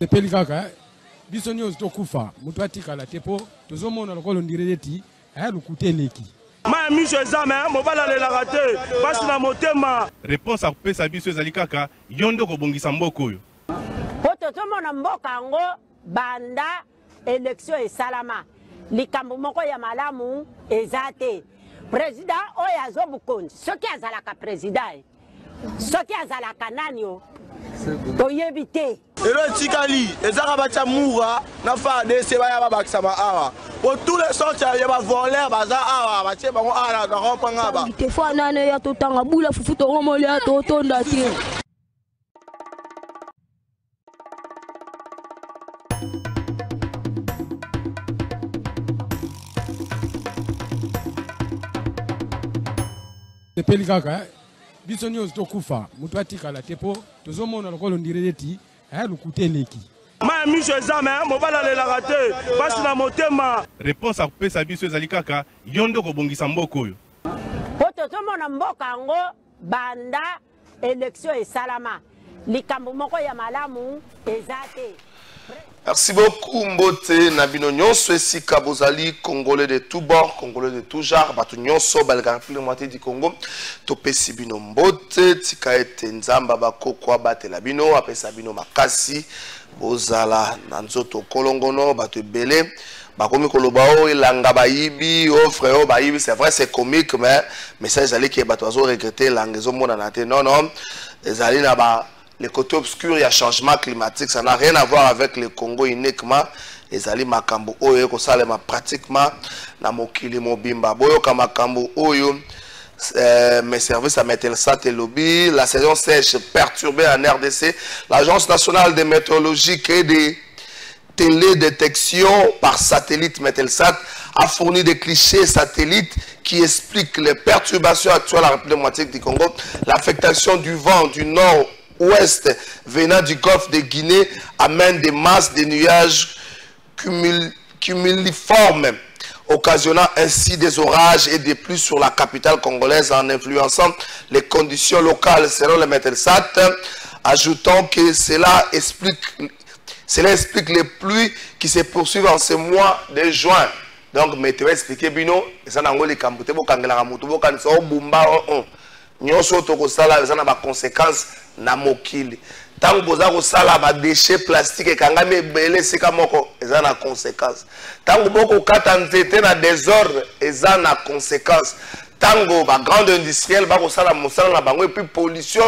Le pelikaka bisonyo tokufa mutu atikala tepo tozomona lokolo ndireti aya lukuteleki ma miso ezame mobala le lagate basi na motema réponse à pesa biso ezali kaka yondo kobongisa mboka oyo po tozomona mboka ngo banda élection esalama likambo moko ya malamu ezate président oyo azobukonzi soki azalaka président soki azalaka nani o toyebi te elo tikali ezaka batia moura na fa dese baya babakisama awa pour tous les sortes ya bavoleur baza awa batie bango awa na rompanga ba te fo nane ya totanga bula fufu to romoli ya totonda te le pelikaka bisonyo tokufa mutu atikala tepo tozomona lokolo ndireti aya lukuteleki ma miso ezame mobala le lagate basi na motema réponse à pesa biso ezali kaka yondo kobongisa mboka oyo po tozomona mboka ngo banda élection esalama likambo moko ya malamu ezate. Merci beaucoup Mbote Nabino Nyonso esika bozali congolais de tout bord, congolais de tout genre, batu nyonso balga plus moitié du Congo. Topesi bino Mbote tika ete nzamba bakoko batela bino apesa bino makasi bozala na nzoto kolongono batu belé bakomi koloba o elanga bayibi o frère bayibi c'est vrai c'est comique mais message ali ki batu azo regretter langue mona na te non non ezali na ba les côtés obscurs, il y a changement climatique, ça n'a rien à voir avec le Congo uniquement. Les ali makambo oyo ko salema pratiquement na mokili mobimba boyo ka makambo oyo mes services à Metelsat et lobby, la saison sèche perturbée en RDC, l'Agence nationale de météorologie et de télédétection par satellite Metelsat a fourni des clichés satellites qui expliquent les perturbations actuelles à la République démocratique du Congo, l'affectation du vent du nord ouest venant du golfe de Guinée amène des masses de nuages cumuliformes, occasionnant ainsi des orages et des pluies sur la capitale congolaise en influençant les conditions locales selon le Metelsat, ajoutant que cela explique les pluies qui se poursuivent en ce mois de juin. Donc, météo expliqué bino, et ça n'a pas les cambote, bokangela ramutu, bokanisa obumba nyonso tokosala eza na ba conséquences na mokili tango boza kosala ba déchets plastiques ekangami ebele sika moko eza na conséquences tango boko kata nzete na désordre eza na conséquences tango ba grande industriel ba kosala mosala na bango et puis pollution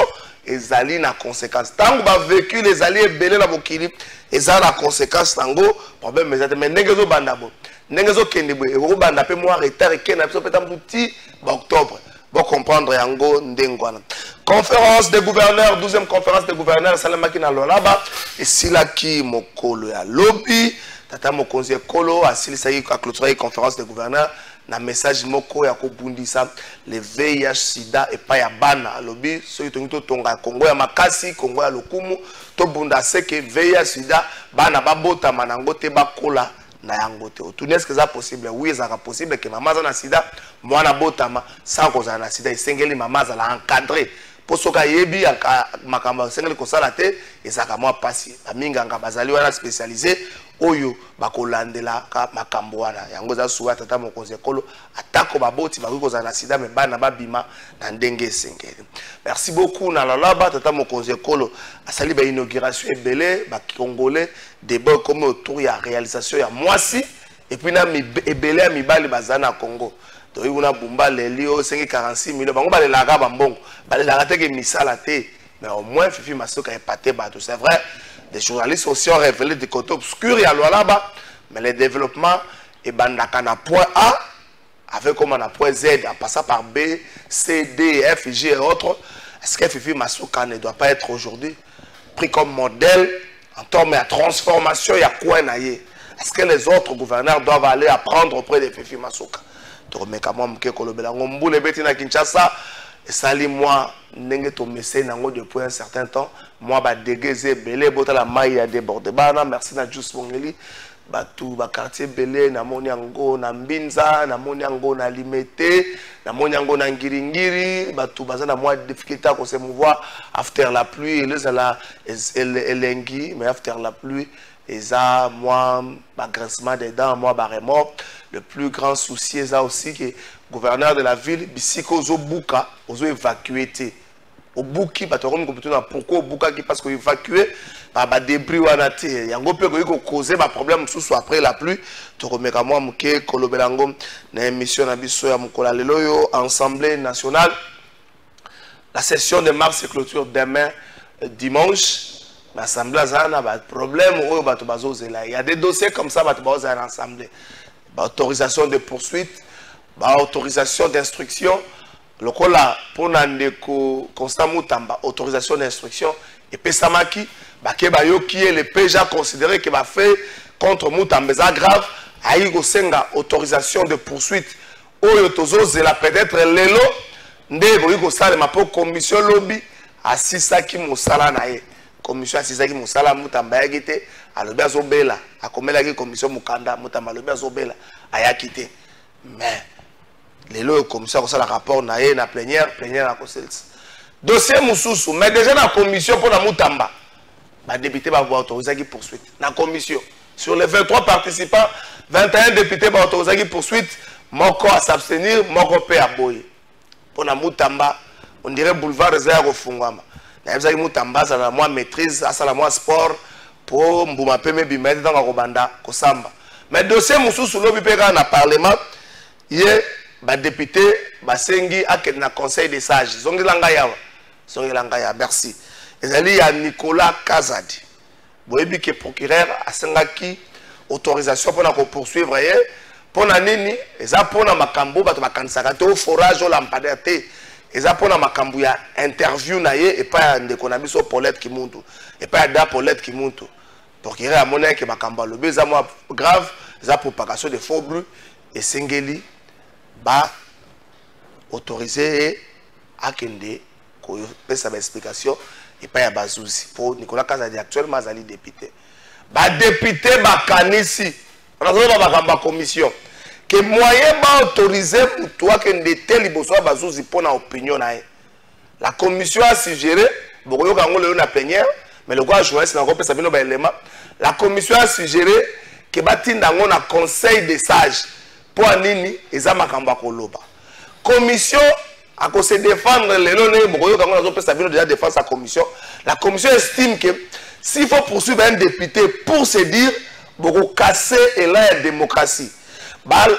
ezali na conséquences tango ba véhicule ezali ebele na mokili eza na conséquences tango problème ezate mais ndenge zo banda bo ndenge zo kende bo eko banda pe moi retard ekena biso peta mbuti ba octobre. Pour comprendre yango ndengwana. Conférence des gouverneurs, 12e conférence des gouverneurs, Salamaki na Lolaba, et Silaki Mokolo ya lobby, Tata Mokonzi Kolo, Asilisa yi a clôturé conférence des gouverneurs, na message moko ya kobundisa le VIH sida et pas ya bana lobby, soki tongi tonga Congo ya makasi, Congo ya lokumu, to bunda seke VIH sida bana babota manango te bakola na yango te. Tout est-ce que ça possible? Oui, ça est possible que maman na sida, moi na botama sans cause na sida, isengeli maman za la encadrer. Pour ce que yebi makamba sengeli ko sala te et ça ka moi passer. Aminga nga bazali wana spécialisé oyo bakolandela ka makambo wana. Yango za suwa tata mokonzi kolo atako baboti bakiko za na sida me bana babima na ndenge sengeli. Merci beaucoup na lalaba tata mokonzi kolo asali ba inauguration ebele ba congolais débat comme autour ya réalisation ya moisi et puis na ebele ya mibali bazana Congo. Donc il y a bumba lelio 546 millions bango ba la gaba mbongo ba la te ke misala te mais au moins Fifi Masoka est paté bateau c'est vrai des journalistes aussi ont révélé des côtés obscurs ya là-bas mais le développement et bandaka na point A avec comme on a point Z en passant par B C D F G et autres. Est-ce que Fifi Masoka ne doit pas être aujourd'hui pris comme modèle en termes de transformation? Il y a quoi naïe? Est-ce que les autres gouverneurs doivent aller apprendre auprès de Fifi Masoka? Kinshasa et sali moi n'enge to messé nango depuis un certain temps moi ba déguisé belé bota la maille a débordé bana merci na Jus Mongeli Batu ba quartier Belé na Moniango na Mbinza na Moniango na Limete na Moniango na Ngiringiri batu baza na moi difficulté à se mouvoir after la pluie les ala elengi mais after la pluie eza moi bagrincement des dents moi barrement le plus grand souci eza aussi que gouverneur de la ville bisiko zo buka ozo évacuer au buki bato comme na pourquoi buka qui parce que évacuer ba débris wana te yango pe ko causer ba problème sous après la pluie to komeka moi muke kolobelango na émission na biso ya mukola lelo yo Assemblée nationale la session de mars et clôture demain dimanche l'assemblée zana ba problème o bato bazozela il y a des dossiers comme ça bato bazozela l'assemblée ba autorisation de poursuite ba autorisation d'instruction lokola pour Nandeko Constant Mutamba autorisation d'instruction et pesamaki Bakeba yo qui est le PJ considéré qu'il va faire contre Moutambeza grave, aïe senga autorisation de poursuite. Oyo tozo zela peut-être lelo nde boyi ko sala ma pour commission lobby asisaki musala na ye. Commission asisaki musala Mutamba yagite alobi azobela akomela ki commission mukanda Mutamba alobi azobela ayakite. Mais lelo commission ko sala rapport na ye na plénière na koselsi. Dossier mususu mais déjà na commission pour na Mutamba. Les députés vont autoriser qui poursuite. La commission. Sur les 23 participants, 21 députés vont autoriser qui poursuite. Moko à s'abstenir, moko peut aboyer. Pour la Mutamba, on dirait boulevard réserve au Fungama. La Mutamba, ça a moins maîtrise, ça a moins sport. Pour Mbouma Peme Bimed dans la Robanda, Kosamba. Mais dossier Moussou sous l'objet dans le Parlement, il y a des députés, Basengi, à le Conseil des sages. Zongi Langaya. Zongi Langaya, merci. Il y a Nicolas Kazadi. Vous voyez que le procureur a sengaki autorisation pour poursuivre. Pour nini, ils ont pour makambo, ils ont forage au lampadaire. Ils ont pour makambo ya interview naie et pas de konabiso Paulette qui monte et pas da Paulette qui monte. Procureur a monnaie que makambo le baiser moi grave, ils ont propagation de faux bruits et sengeli ba autorisé à kende ko pesa explication. Et pas ya bazouzi pour Nicolas Kazadi actuellement azali député ba député bakanisi on a ba commission que moyen ba autoriser pour toi que ndete liboso bazouzi pour na opinion na la commission a suggéré bokoyo kango le na plénière mais le gars journaliste na kopesa bino ba élément la commission a suggéré que batinda ngo na conseil des sages pour nini eza makamba koloba commission à cause de défendre les lois, déjà défendre sa commission. La commission estime que s'il faut poursuivre un député pour se dire, beaucoup casser et la démocratie. Bango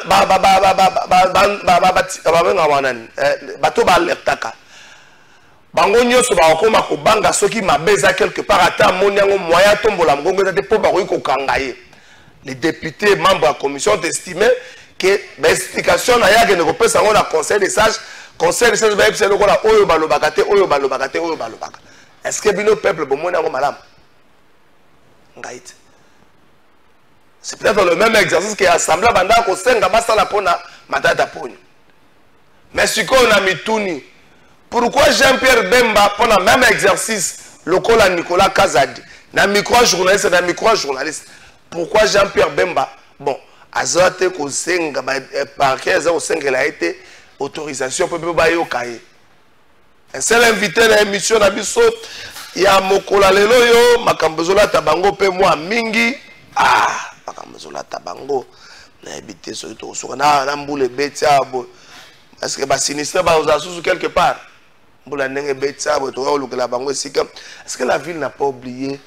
nyoso ba okoma ko banga soki mabeza quelque part ata moniango moya tombola ngongo ete po ba ko kangaye. Les députés membres de la commission ont estimé que l'explication na ya que ne peut pas la conseil des sages. Conseil des sages va être là oyo balobakate oyo balobakate oyo balobaka. Est-ce que bino peuple bomona ngo malam? Ngaite. C'est peut-être le même exercice que l'Assemblée banda ko senga basala pona matata ponyo. Mais si on a mituni, pourquoi Jean-Pierre Bemba pendant le même exercice local à Nicolas Kazadi, na micro journaliste, pourquoi Jean-Pierre Bemba, bon, azote ko senga parquet azo senga a été autorisation pour ba yo kaye. Un seul invité à l'émission na biso ya mokola lelo yo makambozola tabango pe moi mingi makambozola tabango na habité sur to so na mbule betia bo. Est-ce que ba sinistre ba ozasu quelque part? Mbula ndenge betia bo to olukela bango sika. Est-ce que la ville n'a pas oublié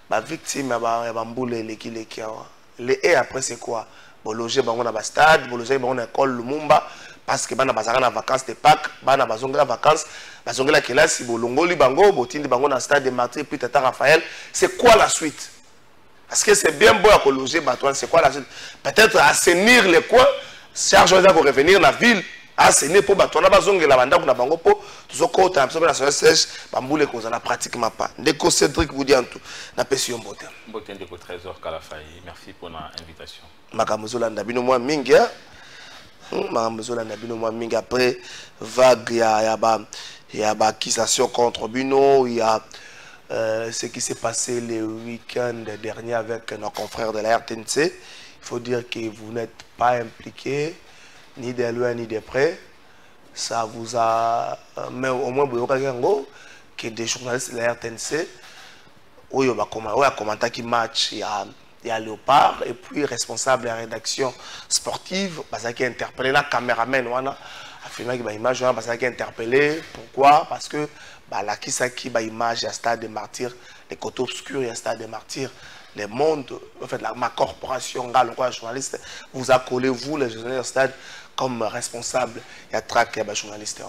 ba victime ba mbule leki awa? Les après c'est quoi? Bon loger bango na ba stade, bon loger bango na école Lumumba. Parce que bana bazanga na vacances de Pâques, bana bazongela vacances, bazongela kelasi bolongoli bango, botindi bango na stade de Martyrs puis Tata Raphaël. C'est quoi la suite? Parce que c'est bien beau à loger Batouane, c'est quoi la suite? Peut-être assainir les coins, charge de revenir dans la ville, assainir pour Batouane, bazongela banda na bango po, tout ko ta absolument na sèche, bamboule ko za na pratiquement pas. Ndeko Cédric vous dit en tout, na pesi mbote. Mbote ndeko trésor Kalafai, merci pour l'invitation. Makamuzola ndabino moi mingi. Après vague il y a accusation contre Bino, il y a ce qui s'est passé le week-end dernier avec nos confrères de la RTNC. Il faut dire que vous n'êtes pas impliqués, ni de loin ni de près. Ça vous a... Mais au moins, que des journalistes de la RTNC, où il y a commenté qui match, il y a Léopard, et puis responsable de la rédaction sportive, parce qu'il a interpellé la caméraman, affirmé qu'il y a une image, parce qu'il a interpellé. Pourquoi? Parce que la qui a image, il y a Stade des Martyrs, les côtés obscurs, il y a Stade des Martyrs, les mondes, en fait, ma corporation, le journaliste, vous a collé, vous, les journalistes du stade, comme responsable, il y a track, il y a journaliste.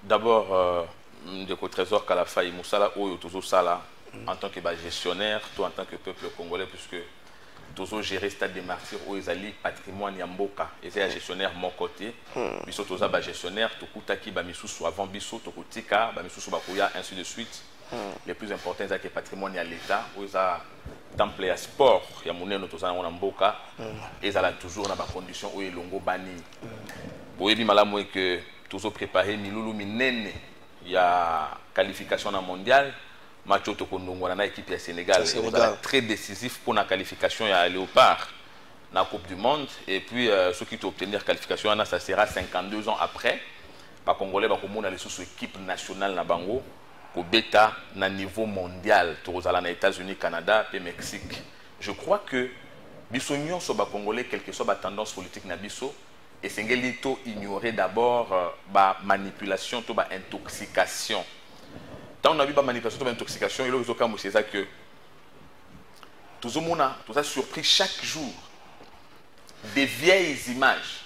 D'abord, de Trésor Kalafai Moussala, Oyo Sala, en tant que gestionnaire, toi en tant que peuple congolais, puisque toujours gérer Stade des Martyrs, où ils allaient patrimoine Yamboka, et c'est un gestionnaire mon côté, biso toza gestionnaire, tokutaki bamisusu avant biso, tokutika, bamisusu bakuya, ainsi de suite. Les plus importants, c'est que patrimoine à l'État, où ils ont temple à sport, il y a monnaie toza na Mboka, et ils ont toujours dans des conditions où ils longo bani. Pour y malamu que toujours préparé milulu minene, il y a qualification en mondial. Match au na équipe du Sénégal, très décisif pour la qualification à Léopard dans la Coupe du Monde. Et puis, ceux qui ont obtenu la qualification, ça sera 52 ans après. Les Congolais vont aller sous équipe nationale na Bango, au bêta na niveau mondial, aux États-Unis, Canada et Mexique. Je crois que Bissonion sur les Congolais, quelle que soit la tendance politique na Bisso, et c'est ignorer d'abord la manipulation, la intoxication. Tant on a vu la manipulation de l'intoxication, il y a c'est ça que tout le monde a surpris chaque jour des vieilles images.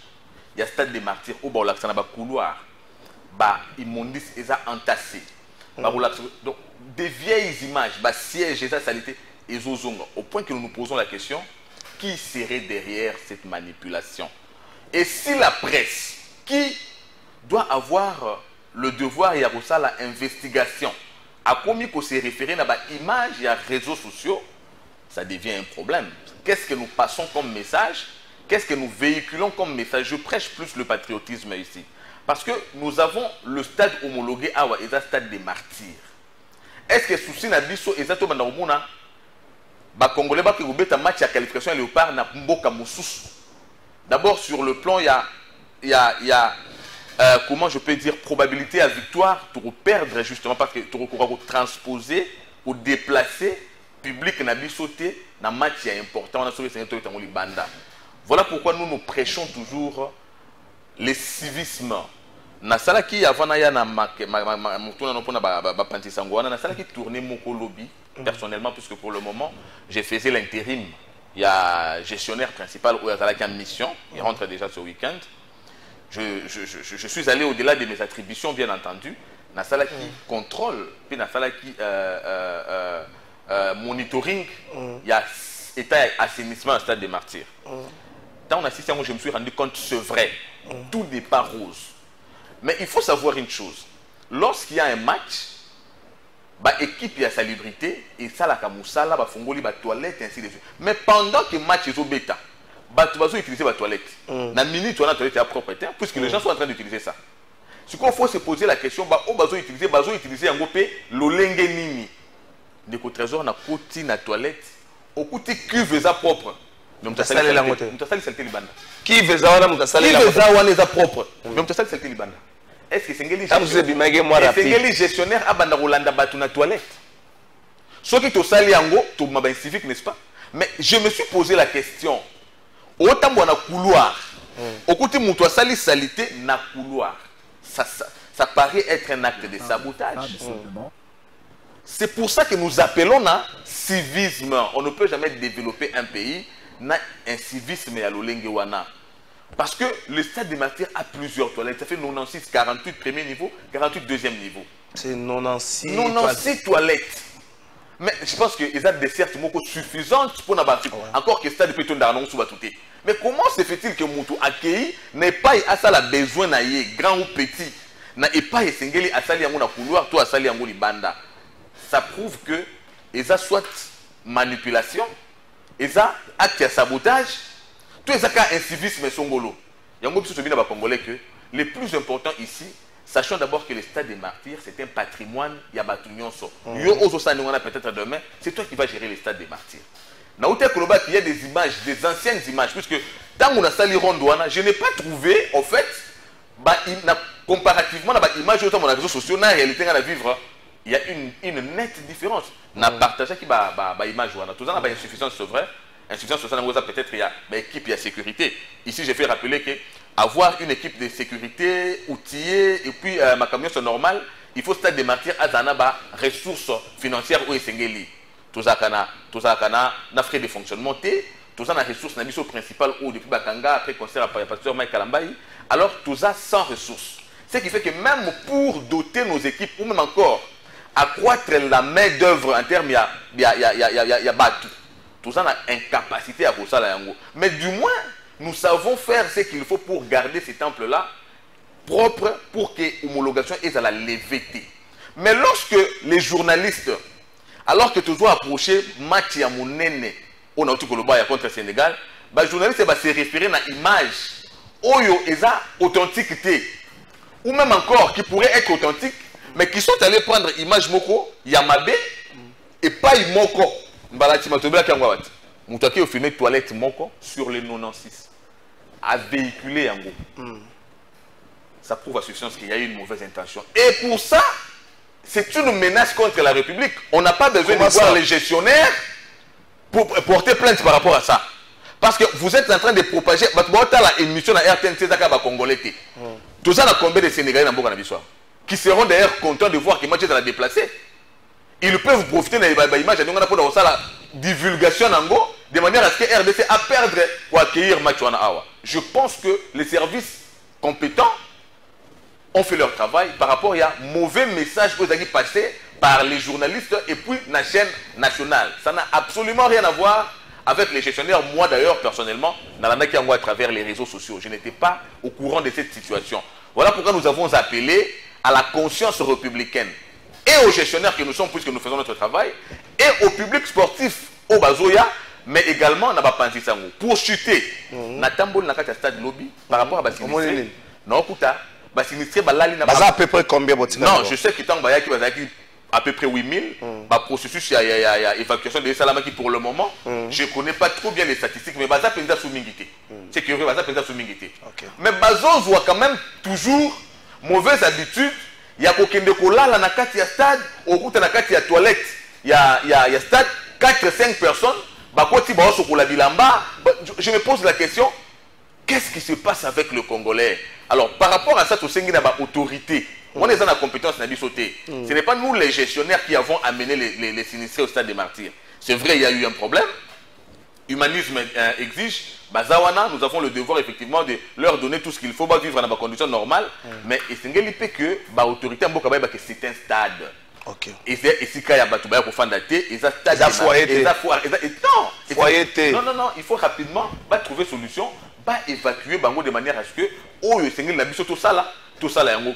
Il y a Stade des Martyrs, où il y a un couloir, immondice et entassé. Donc, des vieilles images, sièges et salité, et au point que nous nous posons la question, qui serait derrière cette manipulation? Et si la presse, qui doit avoir le devoir, il y a aussi l'investigation. À combien qu'on s'est référé à l'image et à réseaux sociaux, ça devient un problème. Qu'est-ce que nous passons comme message? Qu'est-ce que nous véhiculons comme message? Je prêche plus le patriotisme ici. Parce que nous avons le stade homologué à le stade des Martyrs. Est-ce que souci na biso ezato bandaumuna ba congolais ba ki ubeta match à qualification Léopard na mboka mususu? D'abord sur le plan il y a comment je peux dire, probabilité à victoire pour perdre justement parce que tu recours à transposer ou déplacer public na bisoté na match important on a sur les banda. Voilà pourquoi nous prêchons toujours le civisme. Na sala ki avant na ya na mutuna no pona ba pantisangwana na sala ki tourner moko lobby personnellement puisque pour le moment j'ai fait l'intérim. Il y a gestionnaire principal ou Azala qui a une mission, il rentre déjà ce week-end. Je suis allé au-delà de mes attributions, bien entendu. Dans la qui contrôle, puis dans la qui monitoring, il y a état assainissement au Stade des Martyrs. Quand on assiste, je me suis rendu compte, c'est vrai, tout n'est pas rose. Mais il faut savoir une chose, lorsqu'il y a un match, l'équipe a salubrité, et ça, la kamoussala, la fongoli, la toilette, ainsi de suite. Mais pendant que le match est au bêta, tu vas utiliser la toilette. Dans la minute, tu as la toilette à propriété, puisque les gens sont en train d'utiliser ça. Ce qu'il faut se poser la question, on va utiliser un groupe, l'olenge nini. De trésor, na côté na toilette, au côté cuve est propre. Mais on t'a salé la moitié. On t'a salé salté libanda. Qui veut ça, on t'a salé la moitié. Qui veut ça, propre. Mais on t'a salé salté libanda. Est-ce que c'est un gestionnaire à banda Rolanda batu na toilette? Ce qui te sali yango, tu m'as civique, n'est-ce pas? Mais je me suis posé la question. Autant bon na couloir. Au côté mon toi sali salité na couloir. Ça paraît être un acte de sabotage. C'est pour ça que nous appelons à civisme. On ne peut jamais développer un pays na un civisme à l'Olengewana. Parce que le Stade des Martyrs a plusieurs toilettes. Ça fait 96, 48 premier niveau, 48 deuxième niveau. C'est 96 toilettes. Mais je pense qu'il y a des certes suffisantes pour n'avoir encore que le Stade de Péton d'Arnon sous batouté. Mais comment se fait-il que Moutou accueilli n'est pas à ça la besoin d'ailleurs, grand ou petit, n'a pas essayé à salir à couloir, toi à salir à banda. Ça prouve que il y a soit manipulation, il y a acte de sabotage, tout ça un civisme songolo. Il y a un peu de Congolais que le plus important ici, Sachant d'abord que le stade des martyrs, c'est un patrimoine, il y a Batunyonso. Yo Ozosaningana peut-être demain, c'est toi qui vas gérer le stade des martyrs. Naouté Koloba, il y a des images, des anciennes images, puisque tant qu'on a sali Rondouana, je n'ai pas trouvé, en fait, comparativement à l'image de les réseaux sociaux, dans la réalité, à vivre, il y a une nette différence. On a partagé qui image, tout ça, une insuffisance, c'est vrai. Insuffisance, peut-être il y a une équipe, il y a sécurité. Ici, j'ai fait rappeler que avoir une équipe de sécurité outillée et puis ma camion c'est normal, il faut stade des martyrs à Zanaba ressources financières ou essengeli. Tout ça kana na frais de fonctionnement tout ça na ressources na biso principal ou depuis Bakanga après concert à pasteur Mike Kalambai. Alors tout ça sans ressources. Ce qui fait que même pour doter nos équipes ou même encore accroître la main d'œuvre en termes il y a batu. Tout ça na incapacité à ça là. Mais du moins nous savons faire ce qu'il faut pour garder ces temples-là propres pour que l'homologation est à la levée. Mais lorsque les journalistes, alors que toujours approché match à Mounene, on a tout contre le Sénégal, les journalistes vont se référer à l'image Oyo et authenticité, ou même encore qui pourrait être authentique, mais qui sont allés prendre l'image Moko, Yamabe, et pas Moko. Moutaki au filmé toilette Moko sur les 96. À véhiculer en gros. Ça prouve à suffisance qu'il y a eu une mauvaise intention. Et pour ça, c'est une menace contre la République. On n'a pas besoin de voir les gestionnaires pour porter plainte par rapport à ça. Parce que vous êtes en train de propager. L'émission à RTNC Congolais. Tout ça, on a combien de Sénégalais dans le qui seront d'ailleurs contents de voir que match est à la déplacer. Ils peuvent profiter de l'image pour la divulgation de manière à ce que RDC a perdre pour accueillir Machuana Awa. Je pense que les services compétents ont fait leur travail par rapport à un mauvais message que vous avez passé par les journalistes et puis la chaîne nationale. Ça n'a absolument rien à voir avec les gestionnaires. Moi d'ailleurs, personnellement, à travers les réseaux sociaux, je n'étais pas au courant de cette situation. Voilà pourquoi nous avons appelé à la conscience républicaine et aux gestionnaires que nous sommes puisque nous faisons notre travail et au public sportif au Bazoya, mais également on a pas pensé ça pour chuter Natambol na kata stade lobby par rapport à Basinistré. Non, écoute, Basinistré balali na à peu près combien botika? Non, je sais qu'il tant baya qui va à peu près 8000. Processus il y a évacuation des Salama qui pour le moment, je connais pas trop bien les statistiques mais baza penza sous mingité. C'est curieux baza penza sous mingité. Mais Bazo voit quand même toujours mauvaise habitude. Il y a aucun décollage là na kati ya stade, au route na kati ya toilette. Il y a stade 4-5 personnes. Je me pose la question, qu'est-ce qui se passe avec le Congolais? Alors, par rapport à ça, tout ce qui est autorité, on est dans la compétence, ce n'est pas nous les gestionnaires qui avons amené les sinistrés au stade des martyrs. C'est vrai, il y a eu un problème. Humanisme exige, Bazawana, nous avons le devoir effectivement de leur donner tout ce qu'il faut pour vivre dans des conditions normales. Mais il y a que l'autorité c'est un stade. Okay. Et si il y a des pour fandater, ils ont non, il faut rapidement trouver une solution, évacuer de manière à ce que tout ça là.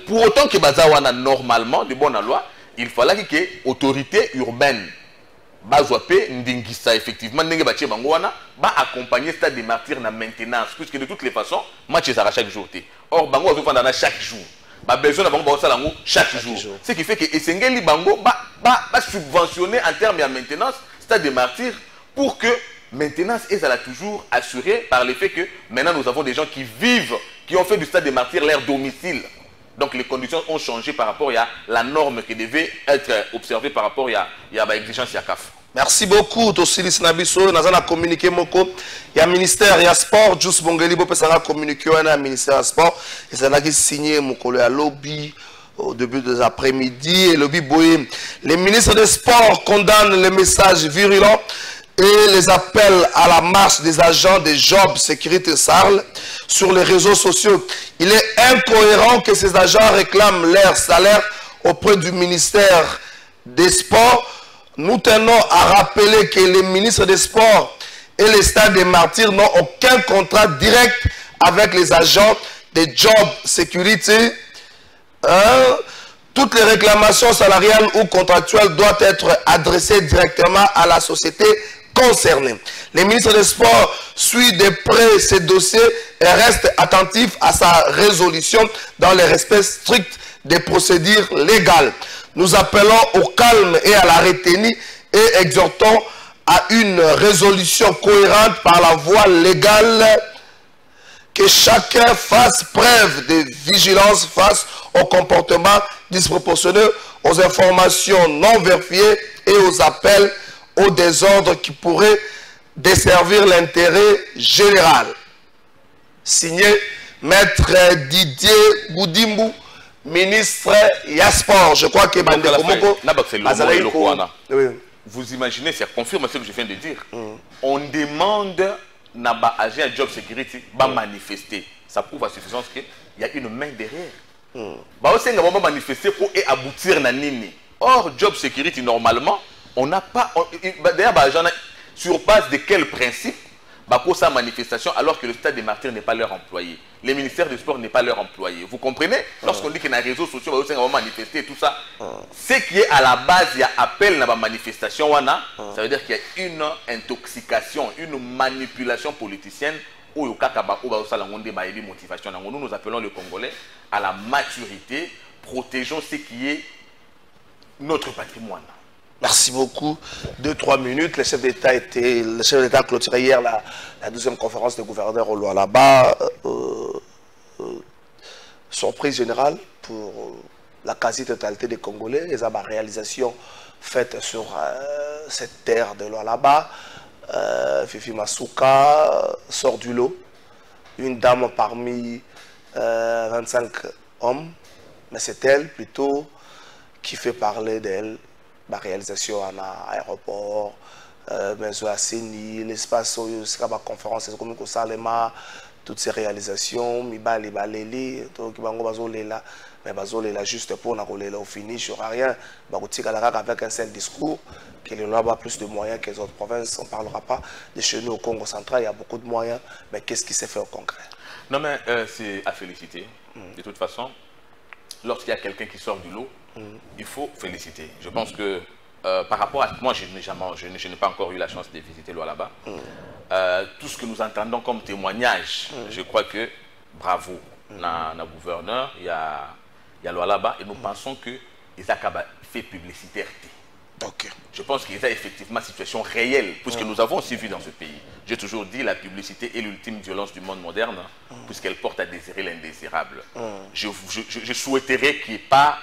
Pour autant que Bazawana normalement de bonne loi, il fallait que l'autorité urbaine effectivement accompagner le stade des martyrs dans la maintenance, puisque de toutes les façons, match est à chaque jour. Or, Bango va chaque jour. Besoin d'avoir chaque jour. Ce qui fait que Essengeli Bango va subventionner en termes de maintenance stade des martyrs pour que maintenance est toujours assurée par le fait que maintenant nous avons des gens qui vivent, qui ont fait du stade des martyrs leur domicile. Donc les conditions ont changé par rapport à la norme qui devait être observée par rapport à l'exigence de CAF. Merci beaucoup, Tosilis Nabiso. Nous avons communiqué beaucoup. Il y a le ministère, il y a sport. Juste Bongeli, il y a communiqué au ministère sport. Et ça a signé mon collègue lobby au début des après-midi. Et lobby Boye. Les ministres des Sports condamnent les messages virulents et les appels à la marche des agents des Job Sécurité Sarl sur les réseaux sociaux. Il est incohérent que ces agents réclament leur salaire auprès du ministère des Sports. Nous tenons à rappeler que les ministres des Sports et les stades des martyrs n'ont aucun contrat direct avec les agents des Job Sécurité. Toutes les réclamations salariales ou contractuelles doivent être adressées directement à la société concernée. Les ministres des Sports suivent de près ces dossiers et restent attentifs à sa résolution dans le respect strict des procédures légales. Nous appelons au calme et à la retenue et exhortons à une résolution cohérente par la voie légale, que chacun fasse preuve de vigilance face au comportement disproportionné, aux informations non vérifiées et aux appels au désordre qui pourraient desservir l'intérêt général. Signé Maître Didier Goudimbu, ministre Yasport. Je crois que vous imaginez, ça confirme ce que je viens de dire. On demande à agent Job Security de manifester. Ça prouve à suffisance qu'il y a une main derrière. On va manifester pour aboutir à nini. Or, Job Security, normalement, on n'a pas. D'ailleurs, sur base de quel principe pour sa manifestation alors que le Stade des Martyrs n'est pas leur employé, le ministère du Sport n'est pas leur employé. Vous comprenez? Lorsqu'on dit qu'il y a des réseaux sociaux, on va manifester et tout ça, ce qui est à la base, il y a appel à la manifestation, ça veut dire qu'il y a une intoxication, une manipulation politicienne. Nous appelons le Congolais à la maturité, protégeons ce qui est notre patrimoine. Merci beaucoup. 2-3 minutes. Le chef d'État a clôturé hier la 12e conférence des gouverneurs au Lualaba. Surprise générale pour la quasi-totalité des Congolais. Les réalisations faites sur cette terre de Lualaba. Fifi Masuka sort du lot. Une dame parmi 25 hommes. Mais c'est elle plutôt qui fait parler d'elle. La réalisation en aéroport, maison à Séni, l'espace où il y a conférence, comme Salema, toutes ces réalisations, Mibali, Baleli, donc mais Bazolela juste pour au finish, il n'y aura rien. Avec un seul discours, qu'il y aura plus de moyens que les autres provinces. On ne parlera pas de chez nous au Congo central, il y a beaucoup de moyens, mais qu'est-ce qui s'est fait au concret? Non, mais c'est à féliciter. De toute façon, lorsqu'il y a quelqu'un qui sort du lot, il faut féliciter. Je pense que par rapport à moi, je n'ai pas encore eu la chance de visiter Lualaba. Tout ce que nous entendons comme témoignage, je crois que bravo, le gouverneur, il y a Lualaba et nous pensons que Isaac a fait publicité. Okay. Je pense qu'il y a effectivement une situation réelle, puisque nous avons aussi vu dans ce pays. J'ai toujours dit la publicité est l'ultime violence du monde moderne, puisqu'elle porte à désirer l'indésirable. Je souhaiterais qu'il n'y ait pas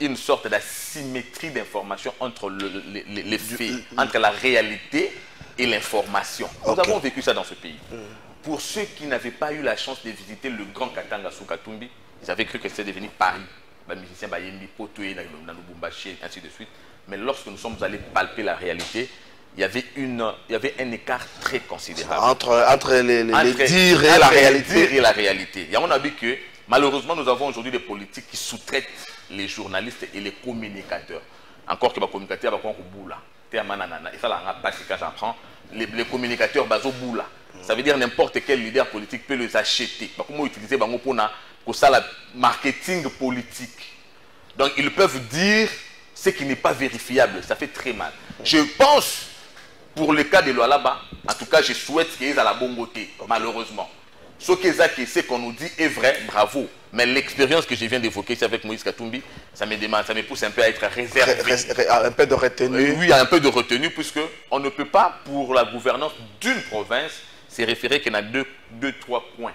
une sorte d'asymétrie d'information entre les faits, entre la réalité et l'information. Nous avons vécu ça dans ce pays. Pour ceux qui n'avaient pas eu la chance de visiter le grand Katanga sous Katumbi, ils avaient cru que c'était devenu Paris. Les musiciens Bayembi, Potoué, Lubumbashi, ainsi de suite. Mais lorsque nous sommes allés palper la réalité, il y avait un écart très considérable. Entre les dires et la réalité. Et on a vu que malheureusement, nous avons aujourd'hui des politiques qui sous-traitent les journalistes et les communicateurs. Encore que les communicateurs vont au bout là. Et ça, quand j'apprends, les communicateurs basent au bout là. Ça veut dire n'importe quel leader politique peut les acheter. Comment utiliser pour ça le marketing politique. Donc ils peuvent dire ce qui n'est pas vérifiable. Ça fait très mal. Je pense, pour le cas de Lualaba, en tout cas, je souhaite qu'ils aient la bonne beauté, malheureusement. Ce qu'on nous dit est vrai, bravo. Mais l'expérience que je viens d'évoquer ici avec Moïse Katumbi, ça me pousse un peu à être réservé. Un peu de retenue. Oui, un peu de retenue, puisqu'on ne peut pas, pour la gouvernance d'une province, se référer qu'il y en a deux, trois coins.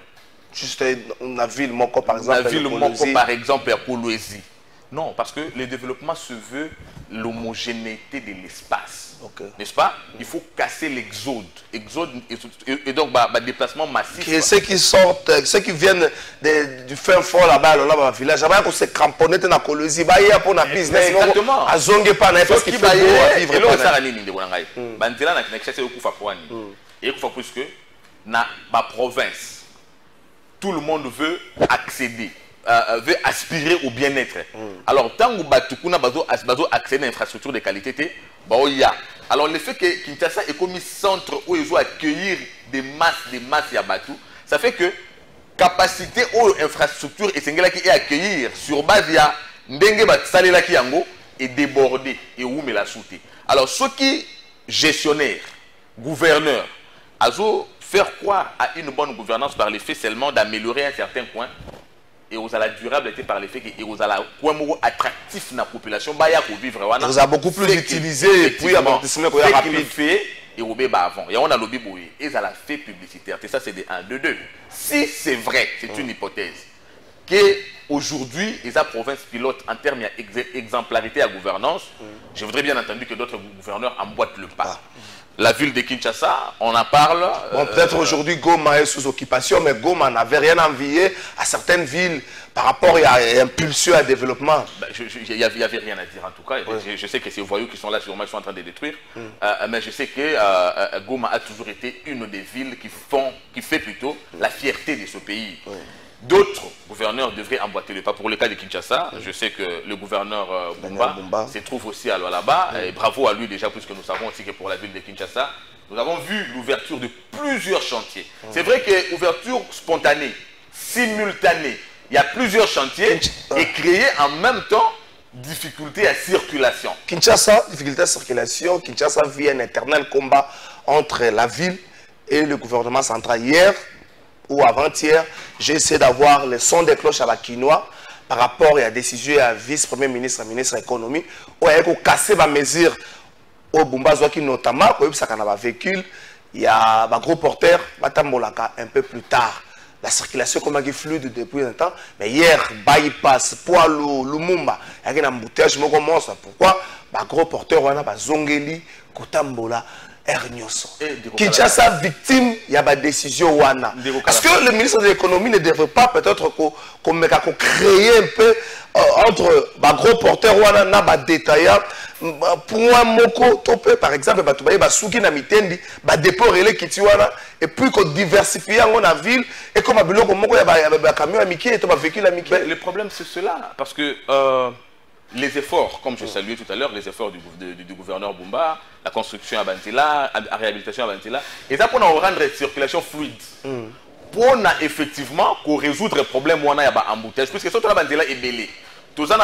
Juste une ville, Moko, par exemple. La ville Moko, par exemple, à Kolwezi. Non, parce que le développement se veut l'homogénéité de l'espace. Okay. N'est-ce pas? Il faut casser l'exode. Et donc, déplacement massif. Et ceux qui sortent, ceux qui viennent du fin fond là-bas, dans le village, ils se cramponner dans la Kolwezi, ils vont pour un business. Exactement. Ils zonguent pas, parce qu'ils font vivre. Et là, ça a nini de Bonangaï. Bantela n'a qu'à chercher au Koufa Pouani. Et Koufa plus que, dans ma province, tout le monde veut accéder. Veut aspirer au bien-être. Alors, tant que Batukuna bazo accéder à l'infrastructure de qualité, alors le fait que Kinshasa est comme un centre où ils vont accueillir des masses Yabatou, ça fait que capacité ou infrastructure et qui est accueillir sur base ya ndenge batsalela ki yango est débordé et où me la souté. Alors ceux qui gestionnaires, gouverneurs, azo faire croire à une bonne gouvernance par le fait seulement d'améliorer un certain point. et aux la durabilité par l'effet que aux la quoi attractif na population ba ya ko vivre wana vous a beaucoup plus utilisé et puis amortissement ko ya rapide fait et au bébé avant et on a lobby boy et ça la fait publicitaire et ça c'est de 1 de 2 si c'est vrai c'est une hypothèse que aujourd'hui les provinces pilote en termes d'exemplarité à gouvernance je voudrais bien entendu que d'autres gouverneurs emboîtent le pas. La ville de Kinshasa, on en parle. Bon, peut-être aujourd'hui Goma est sous occupation, mais Goma n'avait rien envié à certaines villes par rapport à impulsion à développement. Il n'y avait rien à dire en tout cas. Je sais que ces voyous qui sont là sûrement sont en train de détruire. Mais je sais que Goma a toujours été une des villes qui fait plutôt la fierté de ce pays. D'autres gouverneurs devraient emboîter le pas. Pour le cas de Kinshasa, je sais que le gouverneur Bumba se trouve aussi là-bas. Et bravo à lui déjà, puisque nous savons aussi que pour la ville de Kinshasa, nous avons vu l'ouverture de plusieurs chantiers. C'est vrai que l'ouverture spontanée, simultanée, il y a plusieurs chantiers et créer en même temps difficulté à circulation. Kinshasa, difficulté à circulation, Kinshasa vit un éternel combat entre la ville et le gouvernement central. Hier, ou avant-hier, j'ai essayé d'avoir le son des cloches à la quinoa par rapport à la décision à vice-premier ministre, ministre de l'économie, où il y a cassé ma mesure au Bumbazoaki notamment, où il y a un véhicule, il y a un gros porteur, un peu plus tard. La circulation comme qui fluide depuis un temps, mais hier, bypass, Poilou, Lumumba, il y a un embouteillage, pourquoi? Un gros porteur, on a Zongeli, Kotambola. Kinshasa victime, il y a une décision wana. Est-ce que le ministre de l'économie ne devrait pas peut-être créer un peu entre les gros porteurs wana na ba détaillant pour un moko topé par exemple ba souki na mitendi ba dépôt relais kiti wana et puis qu'on diversifie en la ville et comme biloko moko ya ba camion amiki et ba véhicule amiki. Le problème c'est cela parce que les efforts, comme je saluais tout à l'heure, les efforts du gouverneur Bumba, la construction à Bantila, la réhabilitation à Bantila, et ça pour rendre la circulation fluide. Pour effectivement résoudre le problème où on a un embouteillage, puisque surtout la Bantila est belée. Tout ça,